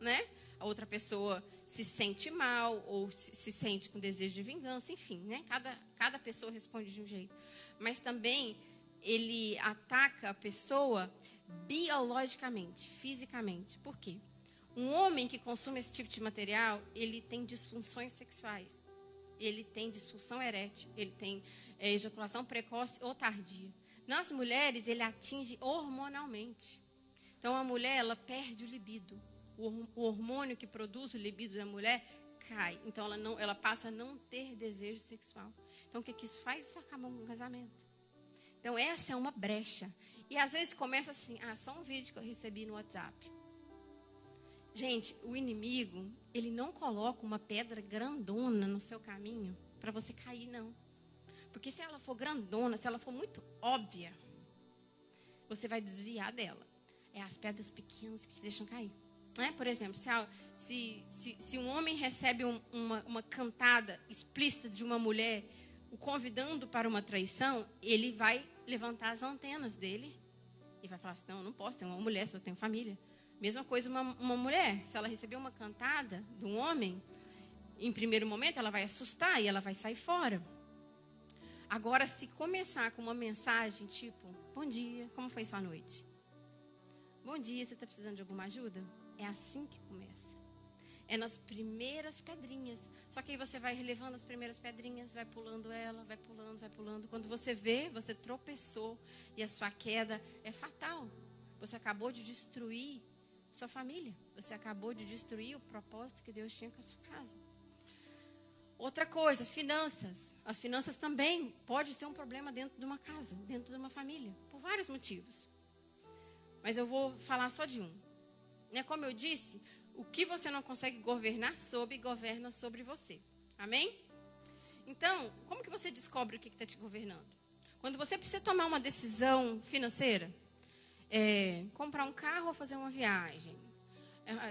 né? A outra pessoa se sente mal ou se sente com desejo de vingança, enfim, né? Cada pessoa responde de um jeito. Mas também ele ataca a pessoa biologicamente, fisicamente. Por quê? Um homem que consome esse tipo de material, ele tem disfunções sexuais. Ele tem disfunção erétil, ele tem ejaculação precoce ou tardia. Nas mulheres, ele atinge hormonalmente. Então, a mulher, ela perde o libido. O hormônio que produz o libido da mulher cai. Então, ela passa a não ter desejo sexual. Então, o que isso faz? Isso acaba com o casamento. Então, essa é uma brecha. E, às vezes, começa assim, só um vídeo que eu recebi no WhatsApp. Gente, o inimigo, ele não coloca uma pedra grandona no seu caminho para você cair, não. Porque se ela for grandona, se ela for muito óbvia, você vai desviar dela. É as pedras pequenas que te deixam cair. Por exemplo, se um homem recebe uma cantada explícita de uma mulher, o convidando para uma traição, ele vai levantar as antenas dele e vai falar assim, não, eu não posso ter uma mulher se eu tenho família. Mesma coisa uma mulher, se ela receber uma cantada de um homem, em primeiro momento ela vai assustar e ela vai sair fora. Agora, se começar com uma mensagem tipo, bom dia, como foi sua noite? Bom dia, você está precisando de alguma ajuda? É assim que começa. É nas primeiras pedrinhas. Só que aí você vai relevando as primeiras pedrinhas, vai pulando ela, vai pulando, vai pulando. Quando você vê, você tropeçou e a sua queda é fatal. Você acabou de destruir sua família. Você acabou de destruir o propósito que Deus tinha com a sua casa. Outra coisa, finanças. As finanças também pode ser um problema dentro de uma casa, dentro de uma família, por vários motivos. Mas eu vou falar só de um. Como eu disse, o que você não consegue governar sobre, governa sobre você. Amém? Então, como que você descobre o que está te governando? Quando você precisa tomar uma decisão financeira, comprar um carro ou fazer uma viagem,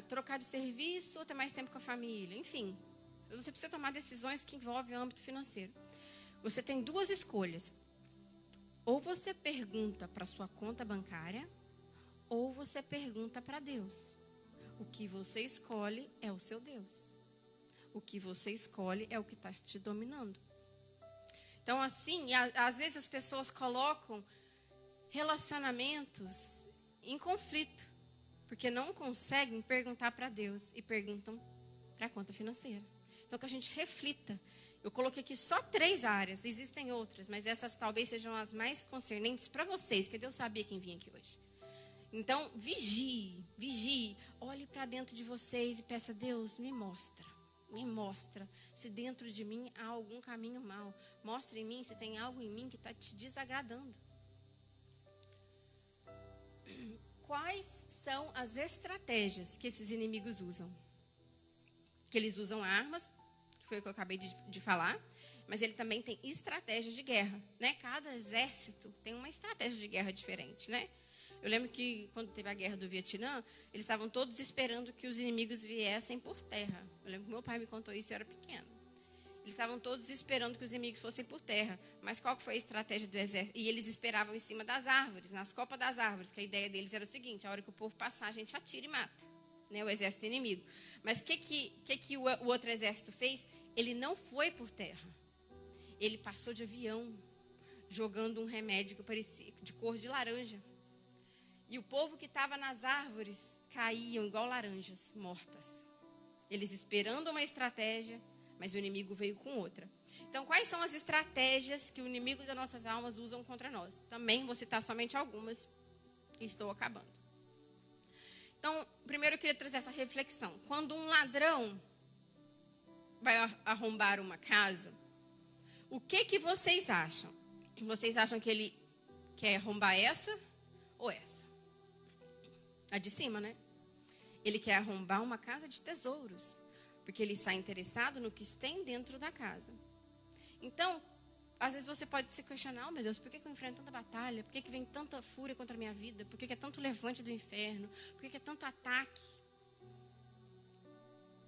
trocar de serviço ou ter mais tempo com a família, enfim. Você precisa tomar decisões que envolvem o âmbito financeiro. Você tem duas escolhas. Ou você pergunta para sua conta bancária, ou você pergunta para Deus. O que você escolhe é o seu Deus. O que você escolhe é o que está te dominando. Então, assim, às vezes as pessoas colocam relacionamentos em conflito, porque não conseguem perguntar para Deus e perguntam para a conta financeira. Então, que a gente reflita. Eu coloquei aqui só 3 áreas, existem outras, mas essas talvez sejam as mais concernentes para vocês, que Deus sabia quem vinha aqui hoje. Então, vigie, olhe para dentro de vocês e peça, Deus, me mostra se dentro de mim há algum caminho mau. Mostre em mim se tem algo em mim que está te desagradando. Quais são as estratégias que esses inimigos usam? Que eles usam armas, que foi o que eu acabei de falar, mas ele também tem estratégias de guerra, né? Cada exército tem uma estratégia de guerra diferente, né? Eu lembro que quando teve a guerra do Vietnã, eles estavam todos esperando que os inimigos viessem por terra. Eu lembro que meu pai me contou isso, eu era pequeno. Eles estavam todos esperando que os inimigos fossem por terra. Mas qual que foi a estratégia do exército? E eles esperavam em cima das árvores, nas copas das árvores, que a ideia deles era o seguinte, a hora que o povo passar, a gente atira e mata, né, o exército inimigo. Mas o que o outro exército fez? Ele não foi por terra. Ele passou de avião, jogando um remédio que parecia de cor de laranja. E o povo que estava nas árvores caíam igual laranjas mortas. Eles esperando uma estratégia, mas o inimigo veio com outra. Então, quais são as estratégias que o inimigo das nossas almas usam contra nós? Também vou citar somente algumas e estou acabando. Então, primeiro eu queria trazer essa reflexão. Quando um ladrão vai arrombar uma casa, o que vocês acham? Vocês acham que ele quer arrombar essa ou essa? A de cima, né? Ele quer arrombar uma casa de tesouros, porque ele está interessado no que tem dentro da casa. Então, às vezes você pode se questionar, meu Deus, por que eu enfrento tanta batalha? Por que vem tanta fúria contra a minha vida? Por que é tanto levante do inferno? Por que é tanto ataque?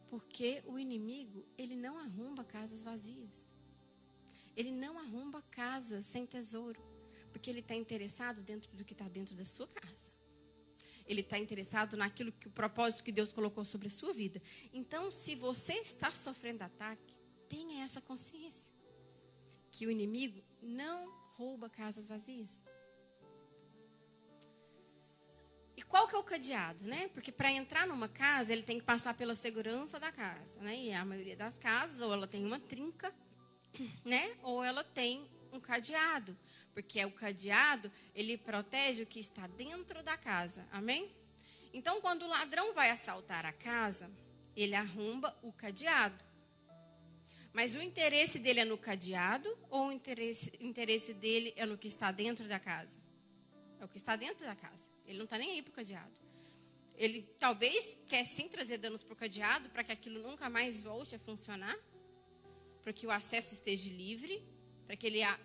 Porque o inimigo, ele não arromba casas vazias. Ele não arromba casas sem tesouro, porque ele está interessado dentro do que está dentro da sua casa. Ele está interessado naquilo que o propósito que Deus colocou sobre a sua vida. Então, se você está sofrendo ataque, tenha essa consciência. Que o inimigo não rouba casas vazias. E qual que é o cadeado, né? Porque para entrar numa casa, ele tem que passar pela segurança da casa, né? E a maioria das casas, ou ela tem uma trinca, né? Ou ela tem um cadeado. Porque o cadeado, ele protege o que está dentro da casa. Amém? Então, quando o ladrão vai assaltar a casa, ele arromba o cadeado. Mas o interesse dele é no cadeado ou o interesse dele é no que está dentro da casa? É o que está dentro da casa. Ele não está nem aí para o cadeado. Ele talvez quer sim trazer danos para o cadeado, para que aquilo nunca mais volte a funcionar, para que o acesso esteja livre,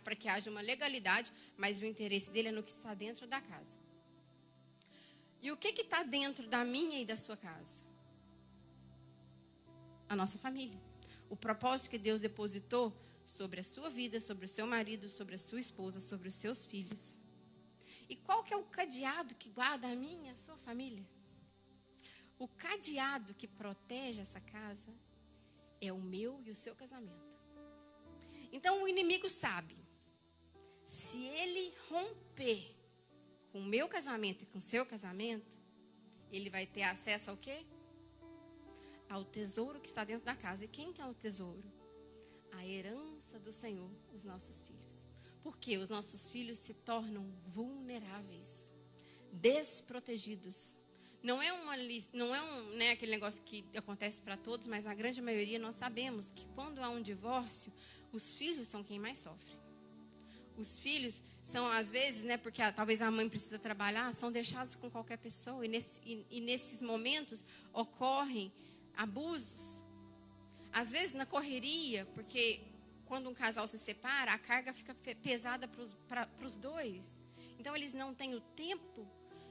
para que haja uma legalidade, mas o interesse dele é no que está dentro da casa. E o que está dentro da minha e da sua casa? A nossa família. O propósito que Deus depositou sobre a sua vida, sobre o seu marido, sobre a sua esposa, sobre os seus filhos. E qual que é o cadeado que guarda a minha e a sua família? O cadeado que protege essa casa é o meu e o seu casamento. Então o inimigo sabe, se ele romper com o meu casamento e com o seu casamento, ele vai ter acesso ao quê? Ao tesouro que está dentro da casa. E quem que é o tesouro? A herança do Senhor, os nossos filhos. Porque os nossos filhos se tornam vulneráveis, desprotegidos. Não é aquele negócio que acontece para todos, mas a grande maioria nós sabemos que quando há um divórcio, os filhos são quem mais sofre. Os filhos são, às vezes, porque talvez a mãe precisa trabalhar, são deixados com qualquer pessoa. E nesses momentos ocorrem abusos. Às vezes na correria, porque quando um casal se separa, a carga fica pesada para os dois. Então eles não têm o tempo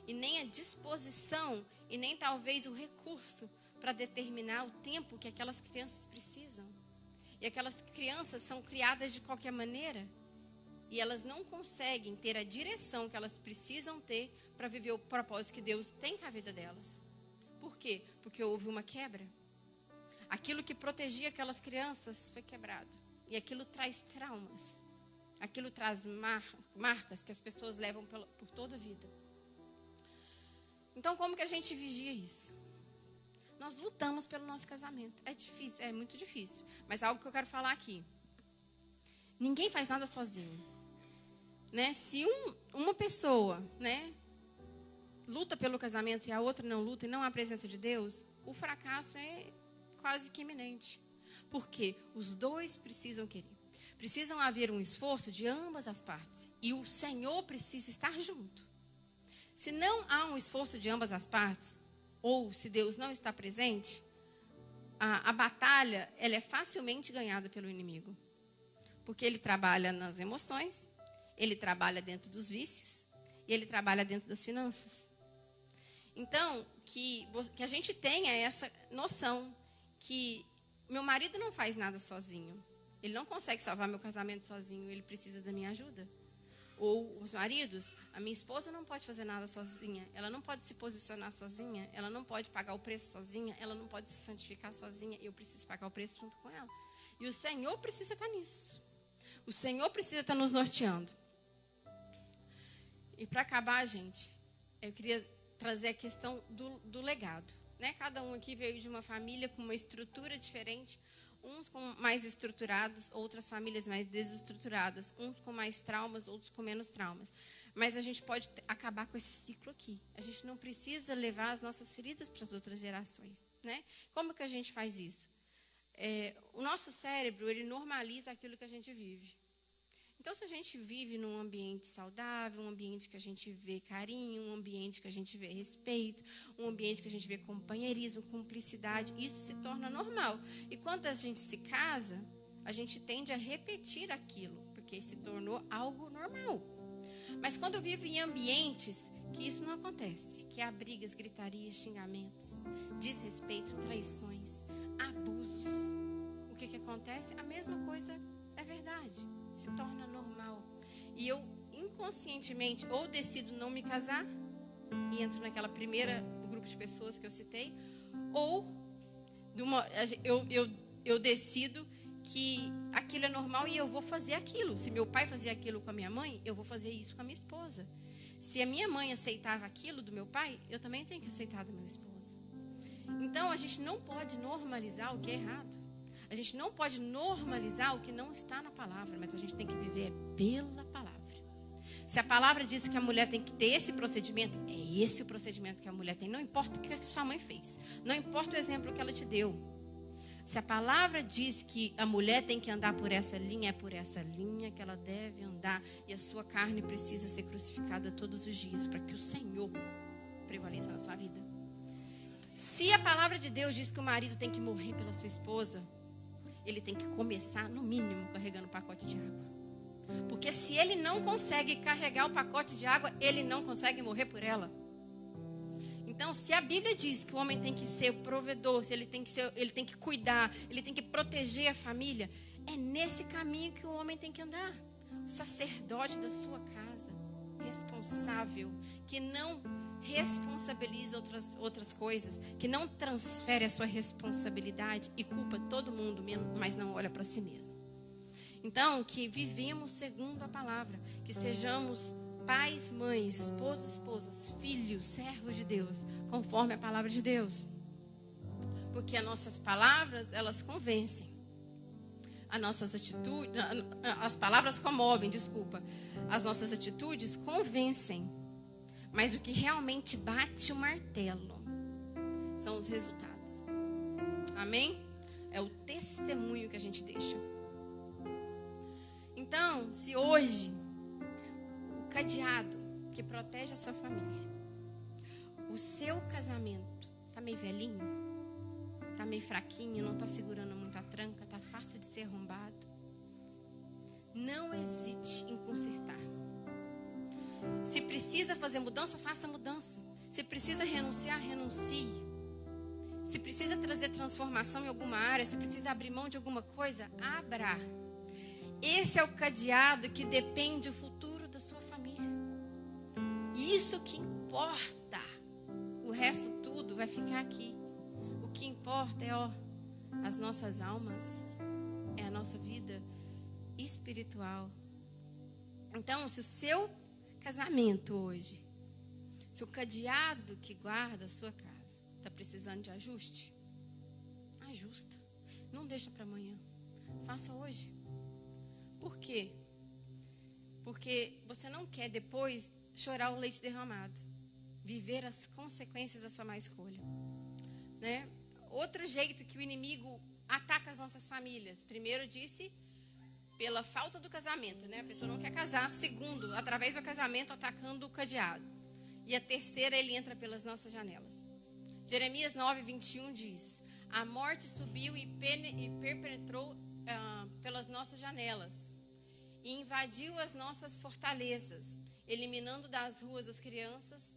e nem a disposição e nem talvez o recurso para determinar o tempo que aquelas crianças precisam. E aquelas crianças são criadas de qualquer maneira e elas não conseguem ter a direção que elas precisam ter para viver o propósito que Deus tem com a vida delas. Por quê? Porque houve uma quebra. Aquilo que protegia aquelas crianças foi quebrado. E aquilo traz traumas. Aquilo traz marcas que as pessoas levam por toda a vida. Então, como que a gente vigia isso? Nós lutamos pelo nosso casamento. É difícil, é muito difícil. Mas algo que eu quero falar aqui. Ninguém faz nada sozinho. Se uma pessoa, luta pelo casamento e a outra não luta e não há a presença de Deus, o fracasso é quase que iminente. Porque os dois precisam querer. Precisam haver um esforço de ambas as partes. E o Senhor precisa estar junto. Se não há um esforço de ambas as partes, ou se Deus não está presente, a batalha ela é facilmente ganhada pelo inimigo. Porque ele trabalha nas emoções, ele trabalha dentro dos vícios, e ele trabalha dentro das finanças. Então, que a gente tenha essa noção que meu marido não faz nada sozinho. Ele não consegue salvar meu casamento sozinho, ele precisa da minha ajuda. Ou os maridos, a minha esposa não pode fazer nada sozinha, ela não pode se posicionar sozinha, ela não pode pagar o preço sozinha, ela não pode se santificar sozinha, eu preciso pagar o preço junto com ela. E o Senhor precisa estar nisso. O Senhor precisa estar nos norteando. E para acabar, gente, eu queria trazer a questão do legado. Cada um aqui veio de uma família com uma estrutura diferente, uns com mais estruturados, outras famílias mais desestruturadas, uns com mais traumas, outros com menos traumas. Mas a gente pode acabar com esse ciclo aqui. A gente não precisa levar as nossas feridas para as outras gerações. Como que a gente faz isso? O nosso cérebro, ele normaliza aquilo que a gente vive. Então, se a gente vive num ambiente saudável, um ambiente que a gente vê carinho, um ambiente que a gente vê respeito, um ambiente que a gente vê companheirismo, cumplicidade, isso se torna normal. E quando a gente se casa, a gente tende a repetir aquilo, porque se tornou algo normal. Mas quando eu vivo em ambientes que isso não acontece, que há brigas, gritarias, xingamentos, desrespeito, traições, abusos, o que acontece? A mesma coisa é verdade. Se torna normal. E eu, inconscientemente, ou decido não me casar, e entro naquela primeira grupo de pessoas que eu citei, ou eu decido que aquilo é normal e eu vou fazer aquilo. Se meu pai fazia aquilo com a minha mãe, eu vou fazer isso com a minha esposa. Se a minha mãe aceitava aquilo do meu pai, eu também tenho que aceitar do meu esposo. Então, a gente não pode normalizar o que é errado. A gente não pode normalizar o que não está na palavra, mas a gente tem que viver pela palavra. Se a palavra diz que a mulher tem que ter esse procedimento, é esse o procedimento que a mulher tem. Não importa o que a sua mãe fez. Não importa o exemplo que ela te deu. Se a palavra diz que a mulher tem que andar por essa linha, é por essa linha que ela deve andar. E a sua carne precisa ser crucificada todos os dias para que o Senhor prevaleça na sua vida. Se a palavra de Deus diz que o marido tem que morrer pela sua esposa, ele tem que começar, no mínimo, carregando o pacote de água. Porque se ele não consegue carregar o pacote de água, ele não consegue morrer por ela. Então, se a Bíblia diz que o homem tem que ser provedor, se ele tem que cuidar, ele tem que proteger a família, é nesse caminho que o homem tem que andar. O sacerdote da sua casa, responsável, que não responsabiliza outras coisas, que não transfere a sua responsabilidade e culpa todo mundo, mas não olha para si mesmo. Então, que vivemos segundo a palavra, que sejamos pais, mães, esposos, esposas, filhos, servos de Deus, conforme a palavra de Deus. Porque as nossas palavras, elas convencem. As nossas atitudes, as palavras comovem, desculpa. As nossas atitudes convencem. Mas o que realmente bate o martelo são os resultados. Amém? É o testemunho que a gente deixa. Então, se hoje o cadeado que protege a sua família, o seu casamento está meio velhinho, está meio fraquinho, não está segurando muito a tranca, está fácil de ser arrombado, não hesite em consertar. Se precisa fazer mudança, faça mudança. Se precisa renunciar, renuncie. Se precisa trazer transformação em alguma área, se precisa abrir mão de alguma coisa, abra. Esse é o cadeado que depende do futuro da sua família. Isso que importa. O resto tudo vai ficar aqui. O que importa é as nossas almas, é a nossa vida espiritual. Então, se o seu casamento hoje, se o cadeado que guarda a sua casa está precisando de ajuste, ajusta. Não deixa para amanhã. Faça hoje. Por quê? Porque você não quer depois chorar o leite derramado. Viver as consequências da sua má escolha. Né? Outro jeito que o inimigo ataca as nossas famílias. Primeiro disse, pela falta do casamento. Né? A pessoa não quer casar. Segundo, através do casamento, atacando o cadeado. E a terceira, ele entra pelas nossas janelas. Jeremias 9:21 diz, a morte subiu e penetrou pelas nossas janelas. E invadiu as nossas fortalezas, eliminando das ruas as crianças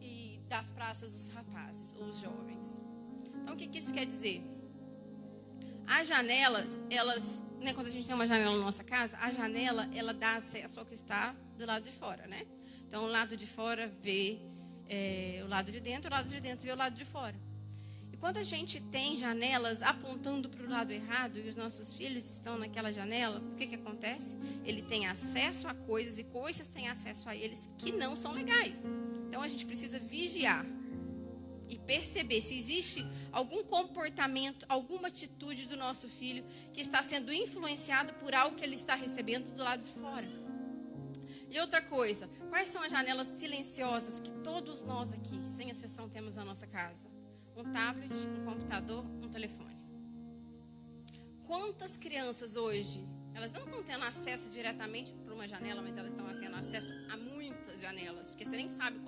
e das praças os rapazes ou os jovens. Então, o que isso quer dizer? As janelas, elas, né, quando a gente tem uma janela na nossa casa, a janela, ela dá acesso ao que está do lado de fora, né? Então, o lado de fora vê o lado de dentro vê o lado de fora. Quando a gente tem janelas apontando para o lado errado e os nossos filhos estão naquela janela, o que acontece? Ele tem acesso a coisas e coisas têm acesso a eles que não são legais. Então a gente precisa vigiar e perceber se existe algum comportamento, alguma atitude do nosso filho que está sendo influenciado por algo que ele está recebendo do lado de fora. E outra coisa, quais são as janelas silenciosas que todos nós aqui, sem exceção, temos na nossa casa? Um tablet, um computador, um telefone. Quantas crianças hoje, elas não estão tendo acesso diretamente para uma janela, mas elas estão tendo acesso a muitas janelas, porque você nem sabe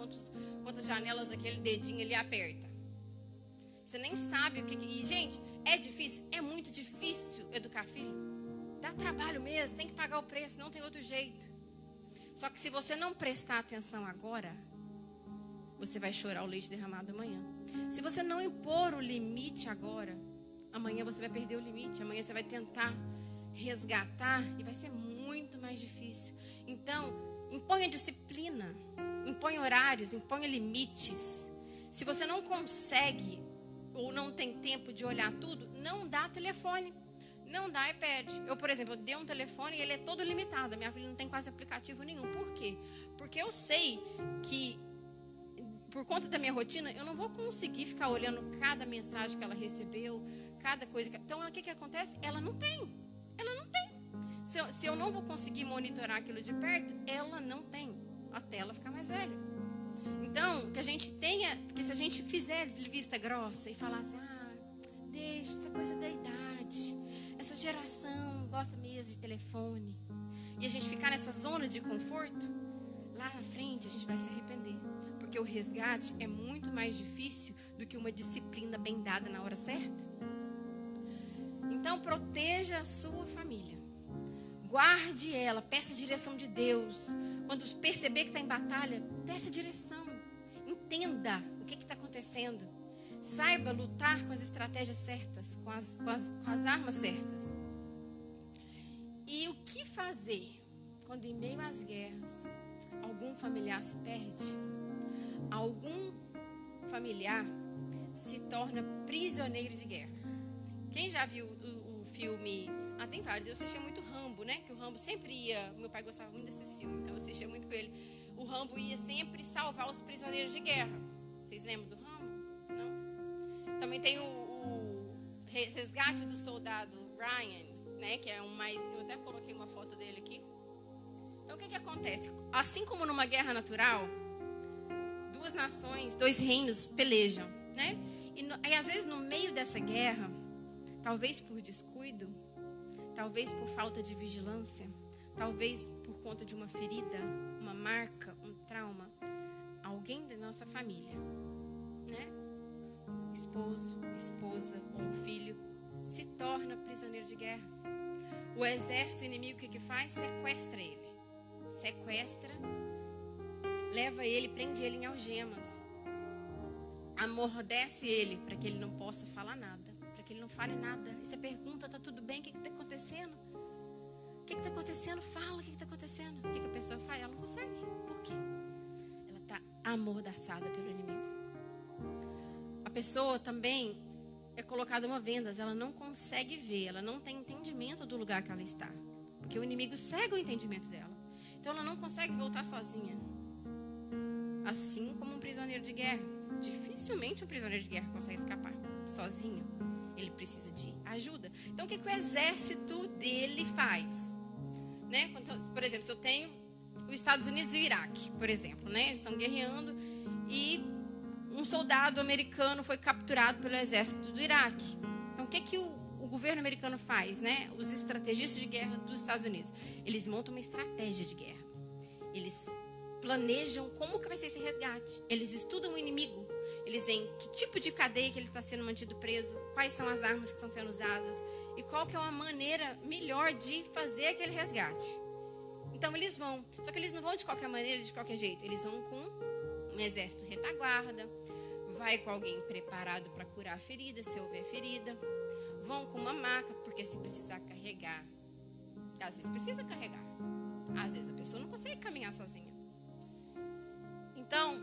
quantas janelas aquele dedinho ele aperta. Você nem sabe o que... E, gente, é difícil? É muito difícil educar filho. Dá trabalho mesmo, tem que pagar o preço, não tem outro jeito. Só que se você não prestar atenção agora, você vai chorar o leite derramado amanhã. Se você não impor o limite agora, amanhã você vai perder o limite. Amanhã você vai tentar resgatar e vai ser muito mais difícil. Então, imponha disciplina, imponha horários, imponha limites. Se você não consegue ou não tem tempo de olhar tudo, não dá telefone, não dá iPad. Eu, por exemplo, eu dei um telefone e ele é todo limitado. A minha filha não tem quase aplicativo nenhum. Por quê? Porque eu sei que por conta da minha rotina, eu não vou conseguir ficar olhando cada mensagem que ela recebeu, cada coisa. Então, o que acontece? Ela não tem. Se eu não vou conseguir monitorar aquilo de perto, ela não tem, até ela ficar mais velha. Então, que a gente tenha, porque se a gente fizer vista grossa e falar assim, deixa, isso é coisa da idade, essa geração gosta mesmo de telefone, e a gente ficar nessa zona de conforto, lá na frente a gente vai se arrepender. Porque o resgate é muito mais difícil do que uma disciplina bem dada na hora certa. Então, proteja a sua família. Guarde ela, peça a direção de Deus. Quando perceber que está em batalha, peça direção. Entenda o que está acontecendo. Saiba lutar com as estratégias certas, com as armas certas. E o que fazer quando em meio às guerras algum familiar se perde? Algum familiar se torna prisioneiro de guerra. Quem já viu o filme... tem vários. Eu assistia muito Rambo, né? Que o Rambo sempre ia... Meu pai gostava muito desses filmes, então eu assistia muito com ele. O Rambo ia sempre salvar os prisioneiros de guerra. Vocês lembram do Rambo? Não? Também tem o resgate do soldado Ryan, né? Que é um mais... Eu até coloquei uma foto dele aqui. Então, o que acontece? Assim como numa guerra natural, duas nações, dois reinos pelejam, né? E às vezes, no meio dessa guerra, talvez por descuido, talvez por falta de vigilância, talvez por conta de uma ferida, uma marca, um trauma, alguém da nossa família, né? Esposo, esposa ou um filho se torna prisioneiro de guerra. O exército inimigo, o que faz? Sequestra ele. Sequestra, leva ele, prende ele em algemas, amordece ele para que ele não possa falar nada, para que ele não fale nada. E você pergunta, tá tudo bem? O que está acontecendo? O que está acontecendo? Fala, o que está acontecendo? O que a pessoa faz? Ela não consegue. Por quê? Ela está amordaçada pelo inimigo. A pessoa também é colocada uma vendas, ela não consegue ver, ela não tem entendimento do lugar que ela está, porque o inimigo cega o entendimento dela. Então ela não consegue voltar sozinha. Assim como um prisioneiro de guerra. Dificilmente um prisioneiro de guerra consegue escapar sozinho. Ele precisa de ajuda. Então o que o exército dele faz? Né? Por exemplo, se eu tenho os Estados Unidos e o Iraque, por exemplo, né? Eles estão guerreando e um soldado americano foi capturado pelo exército do Iraque. Então o que o governo americano faz, né? Os estrategistas de guerra dos Estados Unidos, eles montam uma estratégia de guerra. Eles planejam como que vai ser esse resgate. Eles estudam o inimigo. Eles veem que tipo de cadeia que ele está sendo mantido preso, quais são as armas que estão sendo usadas e qual que é uma maneira melhor de fazer aquele resgate. Então eles vão. Só que eles não vão de qualquer maneira, de qualquer jeito. Eles vão com um exército retaguarda, vai com alguém preparado para curar a ferida, se houver ferida. Vão com uma maca, porque se precisar carregar, às vezes precisa carregar. Às vezes a pessoa não consegue caminhar sozinha. Então,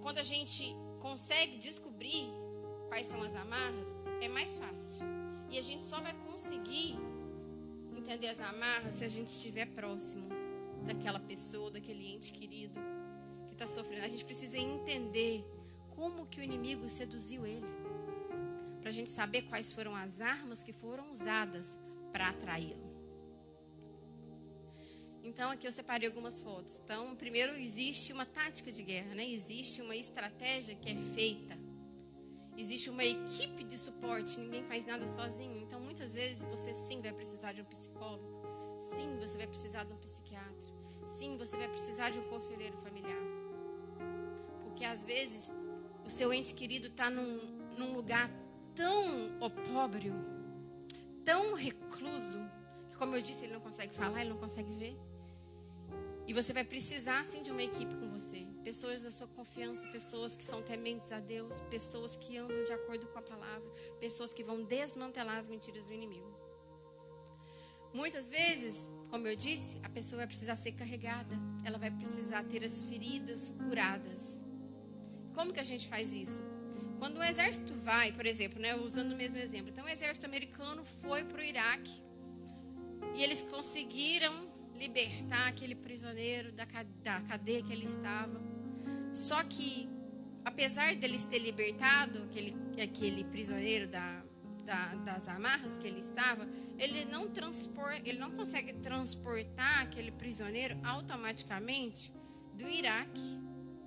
quando a gente consegue descobrir quais são as amarras, é mais fácil. E a gente só vai conseguir entender as amarras se a gente estiver próximo daquela pessoa, daquele ente querido que está sofrendo. A gente precisa entender como que o inimigo seduziu ele, para a gente saber quais foram as armas que foram usadas para atraí-lo. Então, aqui eu separei algumas fotos. Então, primeiro, existe uma tática de guerra, né? Existe uma estratégia que é feita. Existe uma equipe de suporte, ninguém faz nada sozinho. Então, muitas vezes, você sim vai precisar de um psicólogo. Sim, você vai precisar de um psiquiatra. Sim, você vai precisar de um conselheiro familiar. Porque, às vezes, o seu ente querido está num lugar tão opróbrio, tão recluso, que, como eu disse, ele não consegue falar, ele não consegue ver. E você vai precisar, sim, de uma equipe com você. Pessoas da sua confiança, pessoas que são tementes a Deus, pessoas que andam de acordo com a palavra, pessoas que vão desmantelar as mentiras do inimigo. Muitas vezes, como eu disse, a pessoa vai precisar ser carregada. Ela vai precisar ter as feridas curadas. Como que a gente faz isso? Quando o exército vai, por exemplo, né, usando o mesmo exemplo. Então, o exército americano foi para o Iraque e eles conseguiram libertar aquele prisioneiro da cadeia que ele estava. Só que, apesar deles ter libertado aquele prisioneiro das amarras que ele estava, ele não consegue transportar aquele prisioneiro automaticamente do Iraque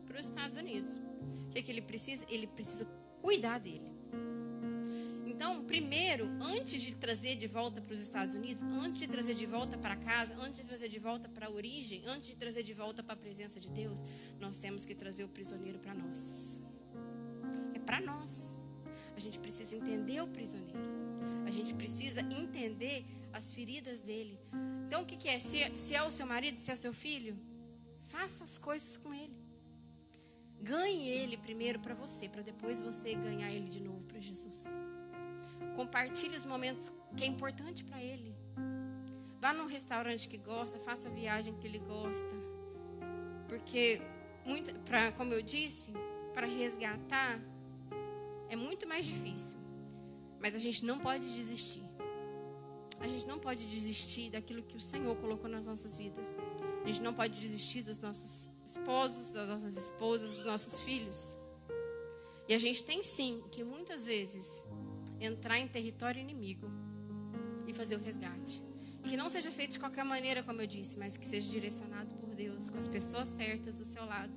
para os Estados Unidos. O que ele precisa? Ele precisa cuidar dele. Então, primeiro, antes de trazer de volta para os Estados Unidos, antes de trazer de volta para casa, antes de trazer de volta para a origem, antes de trazer de volta para a presença de Deus, nós temos que trazer o prisioneiro para nós. É para nós. A gente precisa entender o prisioneiro. A gente precisa entender as feridas dele. Então, o que é? Se é o seu marido, se é seu filho, faça as coisas com ele. Ganhe ele primeiro para você, para depois você ganhar ele de novo para Jesus. Compartilhe os momentos que é importante para ele. Vá num restaurante que gosta, faça a viagem que ele gosta. Porque, como eu disse, para resgatar é muito mais difícil. Mas a gente não pode desistir. A gente não pode desistir daquilo que o Senhor colocou nas nossas vidas. A gente não pode desistir dos nossos esposos, das nossas esposas, dos nossos filhos. E a gente tem sim que muitas vezes entrar em território inimigo e fazer o resgate. E que não seja feito de qualquer maneira, como eu disse, mas que seja direcionado por Deus, com as pessoas certas do seu lado.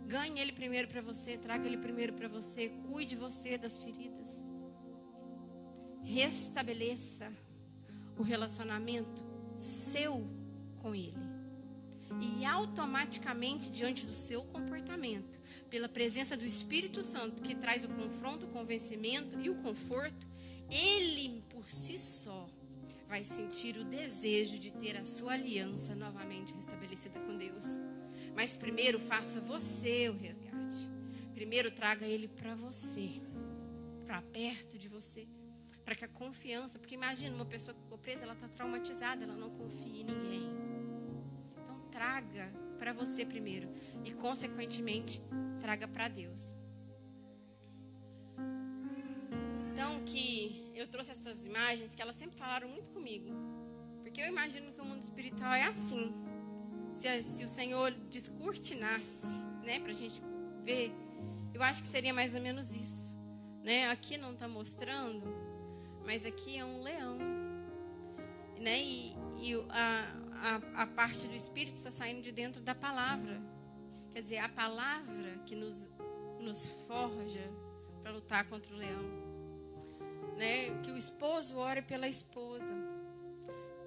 Ganhe ele primeiro para você, traga ele primeiro para você, cuide você das feridas. Restabeleça o relacionamento seu com ele. E automaticamente, diante do seu comportamento, pela presença do Espírito Santo, que traz o confronto, o convencimento e o conforto, ele por si só vai sentir o desejo de ter a sua aliança novamente restabelecida com Deus. Mas primeiro faça você o resgate. Primeiro traga ele para você, para perto de você, para que a confiança, porque imagina uma pessoa que ficou presa, ela está traumatizada, ela não confia em ninguém. Então traga para você primeiro e consequentemente traga para Deus. Então que eu trouxe essas imagens que elas sempre falaram muito comigo, porque eu imagino que o mundo espiritual é assim. Se o Senhor descortinasse, né, para a gente ver, eu acho que seria mais ou menos isso, né? Aqui não está mostrando, mas aqui é um leão, né? E a parte do Espírito está saindo de dentro da palavra. Quer dizer, a palavra que nos forja para lutar contra o leão, né? Que o esposo ore pela esposa,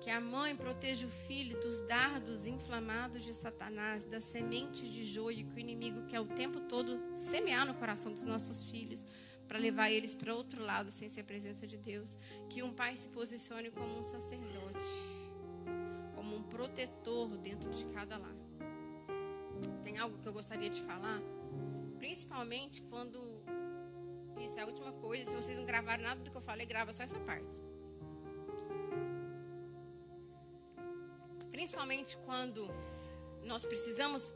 que a mãe proteja o filho dos dardos inflamados de Satanás, das sementes de joio que o inimigo quer o tempo todo semear no coração dos nossos filhos, para levar eles para outro lado sem ser a presença de Deus. Que um pai se posicione como um sacerdote, como um protetor dentro de cada lar. Tem algo que eu gostaria de falar, principalmente quando... Isso é a última coisa, se vocês não gravaram nada do que eu falei, grava só essa parte. Principalmente quando nós precisamos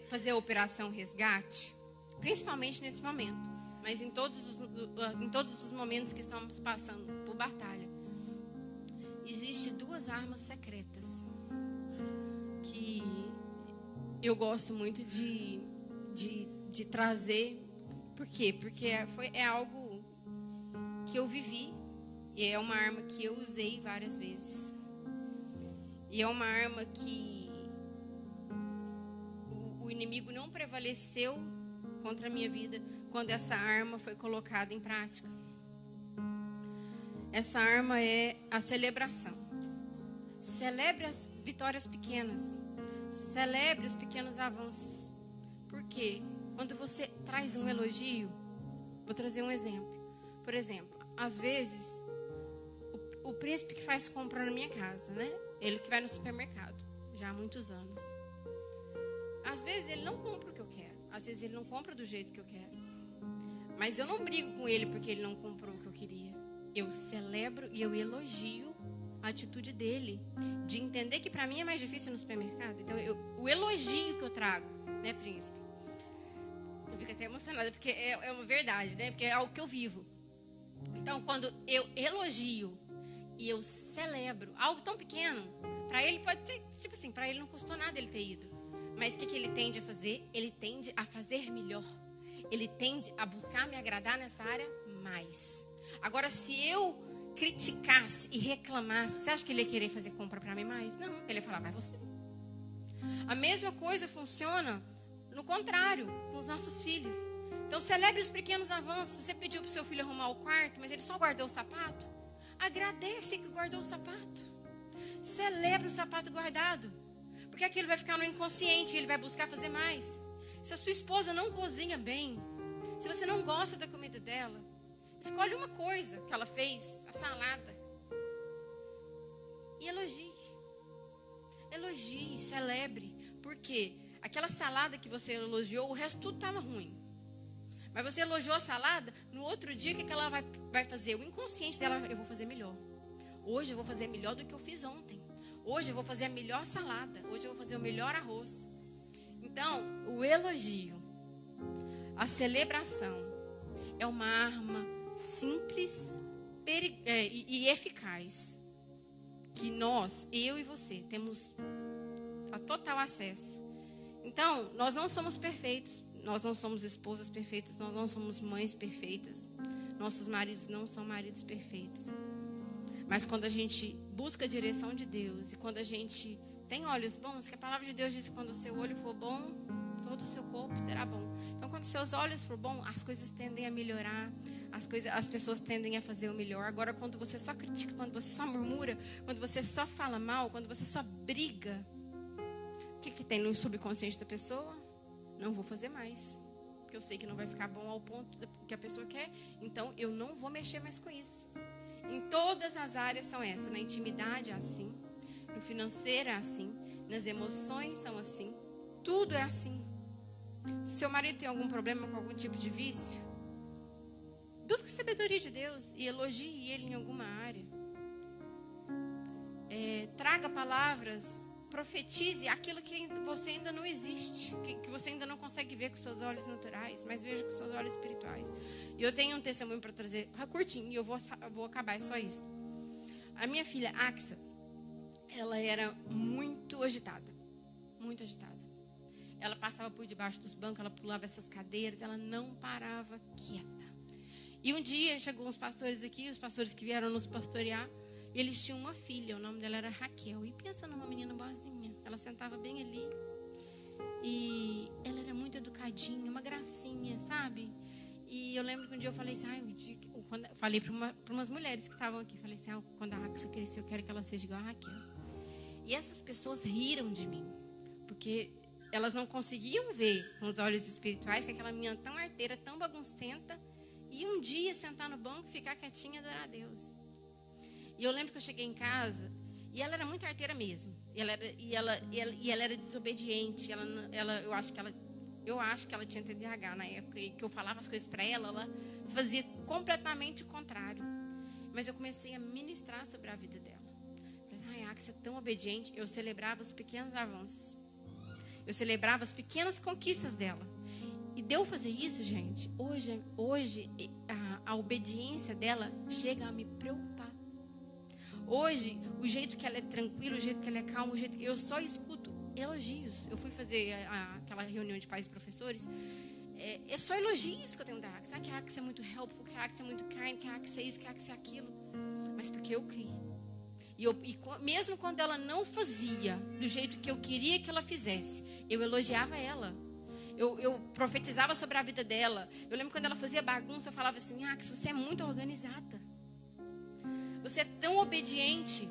fazer a operação resgate, principalmente nesse momento, mas em todos os momentos que estamos passando por batalha. Existem duas armas secretas que eu gosto muito de trazer. Por quê? Porque é algo que eu vivi e é uma arma que eu usei várias vezes. E é uma arma que o inimigo não prevaleceu contra a minha vida quando essa arma foi colocada em prática. Essa arma é a celebração. Celebre as vitórias pequenas. Celebre os pequenos avanços. Por quê? Quando você traz um elogio, vou trazer um exemplo. Por exemplo, às vezes, o príncipe que faz compra na minha casa, né? Ele que vai no supermercado, já há muitos anos. Às vezes ele não compra o que eu quero. Às vezes ele não compra do jeito que eu quero. Mas eu não brigo com ele porque ele não comprou o que eu queria. Eu celebro e eu elogio a atitude dele. De entender que para mim é mais difícil no supermercado. Então o elogio que eu trago, né, príncipe? Eu fico até emocionada porque é uma verdade, né? Porque é algo que eu vivo. Então quando eu elogio e eu celebro algo tão pequeno, para ele pode ter, tipo assim, para ele não custou nada ele ter ido. Mas o que ele tende a fazer? Ele tende a fazer melhor. Ele tende a buscar me agradar nessa área mais. Agora, se eu criticasse e reclamasse, você acha que ele ia querer fazer compra para mim mais? Não, ele ia falar, vai você. A mesma coisa funciona no contrário, com os nossos filhos. Então, celebre os pequenos avanços. Você pediu para o seu filho arrumar o quarto, mas ele só guardou o sapato. Agradece que guardou o sapato. Celebre o sapato guardado. Porque aquilo vai ficar no inconsciente e ele vai buscar fazer mais. Se a sua esposa não cozinha bem, se você não gosta da comida dela, escolhe uma coisa que ela fez, a salada, e elogie. Elogie, celebre. Porque Aquela salada que você elogiou, o resto tudo estava ruim. Mas você elogiou a salada, no outro dia, o que ela vai fazer? O inconsciente dela, eu vou fazer melhor. Hoje eu vou fazer melhor do que eu fiz ontem. Hoje eu vou fazer a melhor salada. Hoje eu vou fazer o melhor arroz. Então, o elogio, a celebração, é uma arma simples e eficaz. Que nós, eu e você, temos a total acesso. Então, nós não somos perfeitos. Nós não somos esposas perfeitas. Nós não somos mães perfeitas. Nossos maridos não são maridos perfeitos. Mas quando a gente busca a direção de Deus e quando a gente tem olhos bons, que a palavra de Deus diz que quando o seu olho for bom, todo o seu corpo será bom. Então, quando os seus olhos for bom, as coisas tendem a melhorar, as pessoas tendem a fazer o melhor. Agora, quando você só critica, quando você só murmura, quando você só fala mal, quando você só briga, o que tem no subconsciente da pessoa? Não vou fazer mais, porque eu sei que não vai ficar bom ao ponto que a pessoa quer, então eu não vou mexer mais com isso. Em todas as áreas são essas. Na intimidade é assim, no financeiro é assim, nas emoções são assim, tudo é assim. Se seu marido tem algum problema com algum tipo de vício, busque sabedoria de Deus e elogie ele em alguma área. Traga palavras, profetize aquilo que você ainda não existe, que você ainda não consegue ver com seus olhos naturais, mas veja com seus olhos espirituais. E eu tenho um testemunho para trazer, curtinho, e eu vou acabar, é só isso. A minha filha, Axa, ela era muito agitada, muito agitada. Ela passava por debaixo dos bancos, ela pulava essas cadeiras, ela não parava quieta. E um dia chegou uns pastores aqui, os pastores que vieram nos pastorear, e eles tinham uma filha, o nome dela era Raquel. E pensa numa menina boazinha, ela sentava bem ali. E ela era muito educadinha, uma gracinha, sabe? E eu lembro que um dia eu falei assim, falei para umas mulheres que estavam aqui, falei assim, quando a Axa crescer, eu quero que ela seja igual a Raquel. E essas pessoas riram de mim, porque elas não conseguiam ver com os olhos espirituais que aquela menina tão arteira, tão baguncenta, e um dia sentar no banco, ficar quietinha e adorar a Deus. E eu lembro que eu cheguei em casa e ela era muito arteira mesmo. E ela era desobediente. Eu acho que ela tinha TDAH na época e que eu falava as coisas para ela fazia completamente o contrário. Mas eu comecei a ministrar sobre a vida dela. Falei, Axa é tão obediente. Eu celebrava os pequenos avanços. Eu celebrava as pequenas conquistas dela. E deu fazer isso, gente. Hoje a obediência dela chega a me preocupar. Hoje, o jeito que ela é tranquila, o jeito que ela é calma, eu só escuto elogios. Eu fui fazer aquela reunião de pais e professores. É só elogios que eu tenho da Axa. Que a Axa é muito helpful, que a Axa é muito kind, que a Axa é isso, que a Axa é aquilo. Mas porque eu criei. E mesmo quando ela não fazia do jeito que eu queria que ela fizesse, eu elogiava ela. Eu profetizava sobre a vida dela. Eu lembro quando ela fazia bagunça, eu falava assim, Axa, você é muito organizada. Você é tão obediente.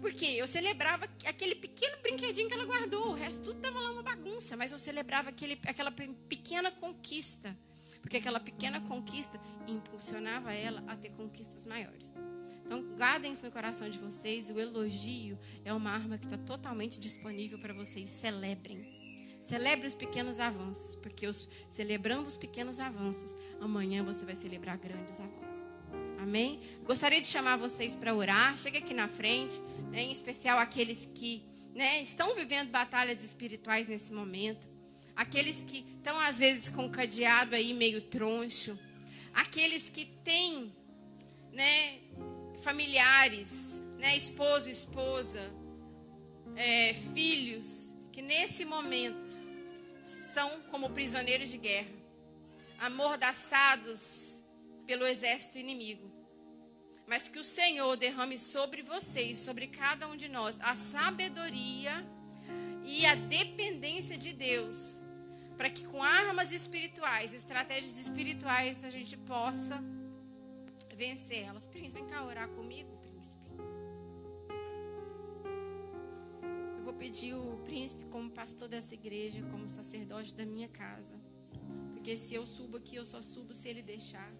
Por quê? Eu celebrava aquele pequeno brinquedinho que ela guardou. O resto tudo estava lá uma bagunça. Mas eu celebrava aquela pequena conquista. Porque aquela pequena conquista impulsionava ela a ter conquistas maiores. Então, guardem isso no coração de vocês. O elogio é uma arma que está totalmente disponível para vocês. Celebrem. Celebre os pequenos avanços. Porque celebrando os pequenos avanços, amanhã você vai celebrar grandes avanços. Amém? Gostaria de chamar vocês para orar. Chega aqui na frente, né? Em especial aqueles que, né, estão vivendo batalhas espirituais nesse momento. Aqueles que estão, às vezes, com o cadeado aí meio troncho. Aqueles que têm, né, familiares, né, esposo, esposa, filhos, que nesse momento são como prisioneiros de guerra, amordaçados pelo exército inimigo. Mas que o Senhor derrame sobre vocês, sobre cada um de nós, a sabedoria e a dependência de Deus, para que com armas espirituais, estratégias espirituais, a gente possa vencer elas. Príncipe, vem cá orar comigo, príncipe. Eu vou pedir o príncipe como pastor dessa igreja, como sacerdote da minha casa. Porque se eu subo aqui, eu só subo se ele deixar.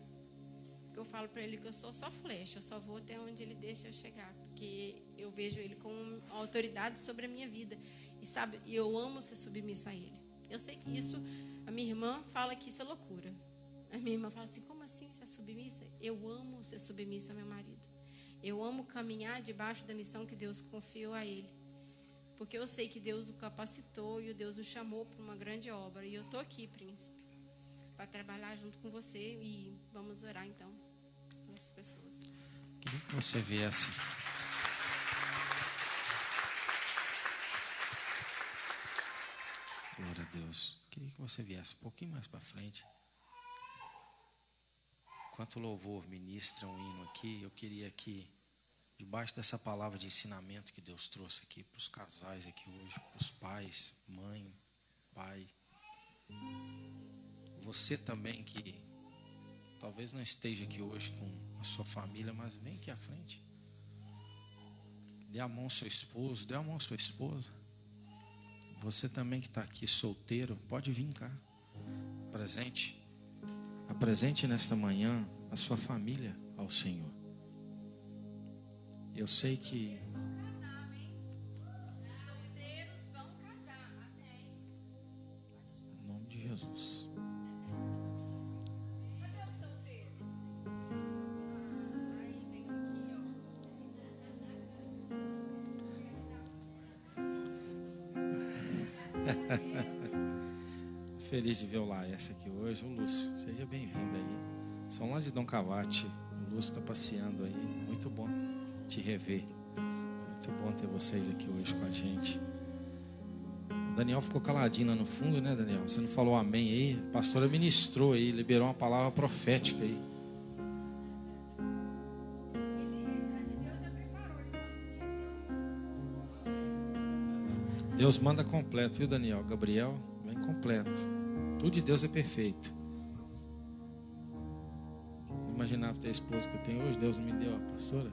Porque eu falo para ele que eu sou só flecha, eu só vou até onde ele deixa eu chegar. porque eu vejo ele como autoridade sobre a minha vida. E sabe, eu amo ser submissa a ele. Eu sei que isso, a minha irmã fala que isso é loucura. A minha irmã fala assim, como assim ser submissa? Eu amo ser submissa ao meu marido. Eu amo caminhar debaixo da missão que Deus confiou a ele. Porque eu sei que Deus o capacitou e Deus o chamou para uma grande obra. E eu estou aqui, príncipe, para trabalhar junto com você. E vamos orar, então, por essas pessoas. Queria que você viesse. Glória a Deus. Queria que você viesse um pouquinho mais para frente. Enquanto o louvor ministra um hino aqui, eu queria que, debaixo dessa palavra de ensinamento que Deus trouxe aqui para os casais aqui hoje, para os pais, mãe, pai, você também que talvez não esteja aqui hoje com a sua família, mas vem aqui à frente. Dê a mão ao seu esposo, dê a mão à sua esposa. Você também que está aqui solteiro, pode vir cá. Apresente nesta manhã a sua família ao Senhor. Eu sei que Solteiros vão casar, amém. em nome de Jesus. Cadê os solteiros? Aí tem um aqui, ó. Feliz de ver o Laércio aqui hoje. O Lúcio, seja bem-vindo aí. São lá de Dom Cavate. O Lúcio está passeando aí. Muito bom te rever. Muito bom ter vocês aqui hoje com a gente. O Daniel ficou caladinho lá no fundo, né, Daniel? Você não falou amém aí? A pastora ministrou aí, liberou uma palavra profética aí. Deus manda completo, viu, Daniel? Gabriel, vem completo. Tudo de Deus é perfeito. Não imaginava ter a esposa que eu tenho hoje. Deus me deu a pastora.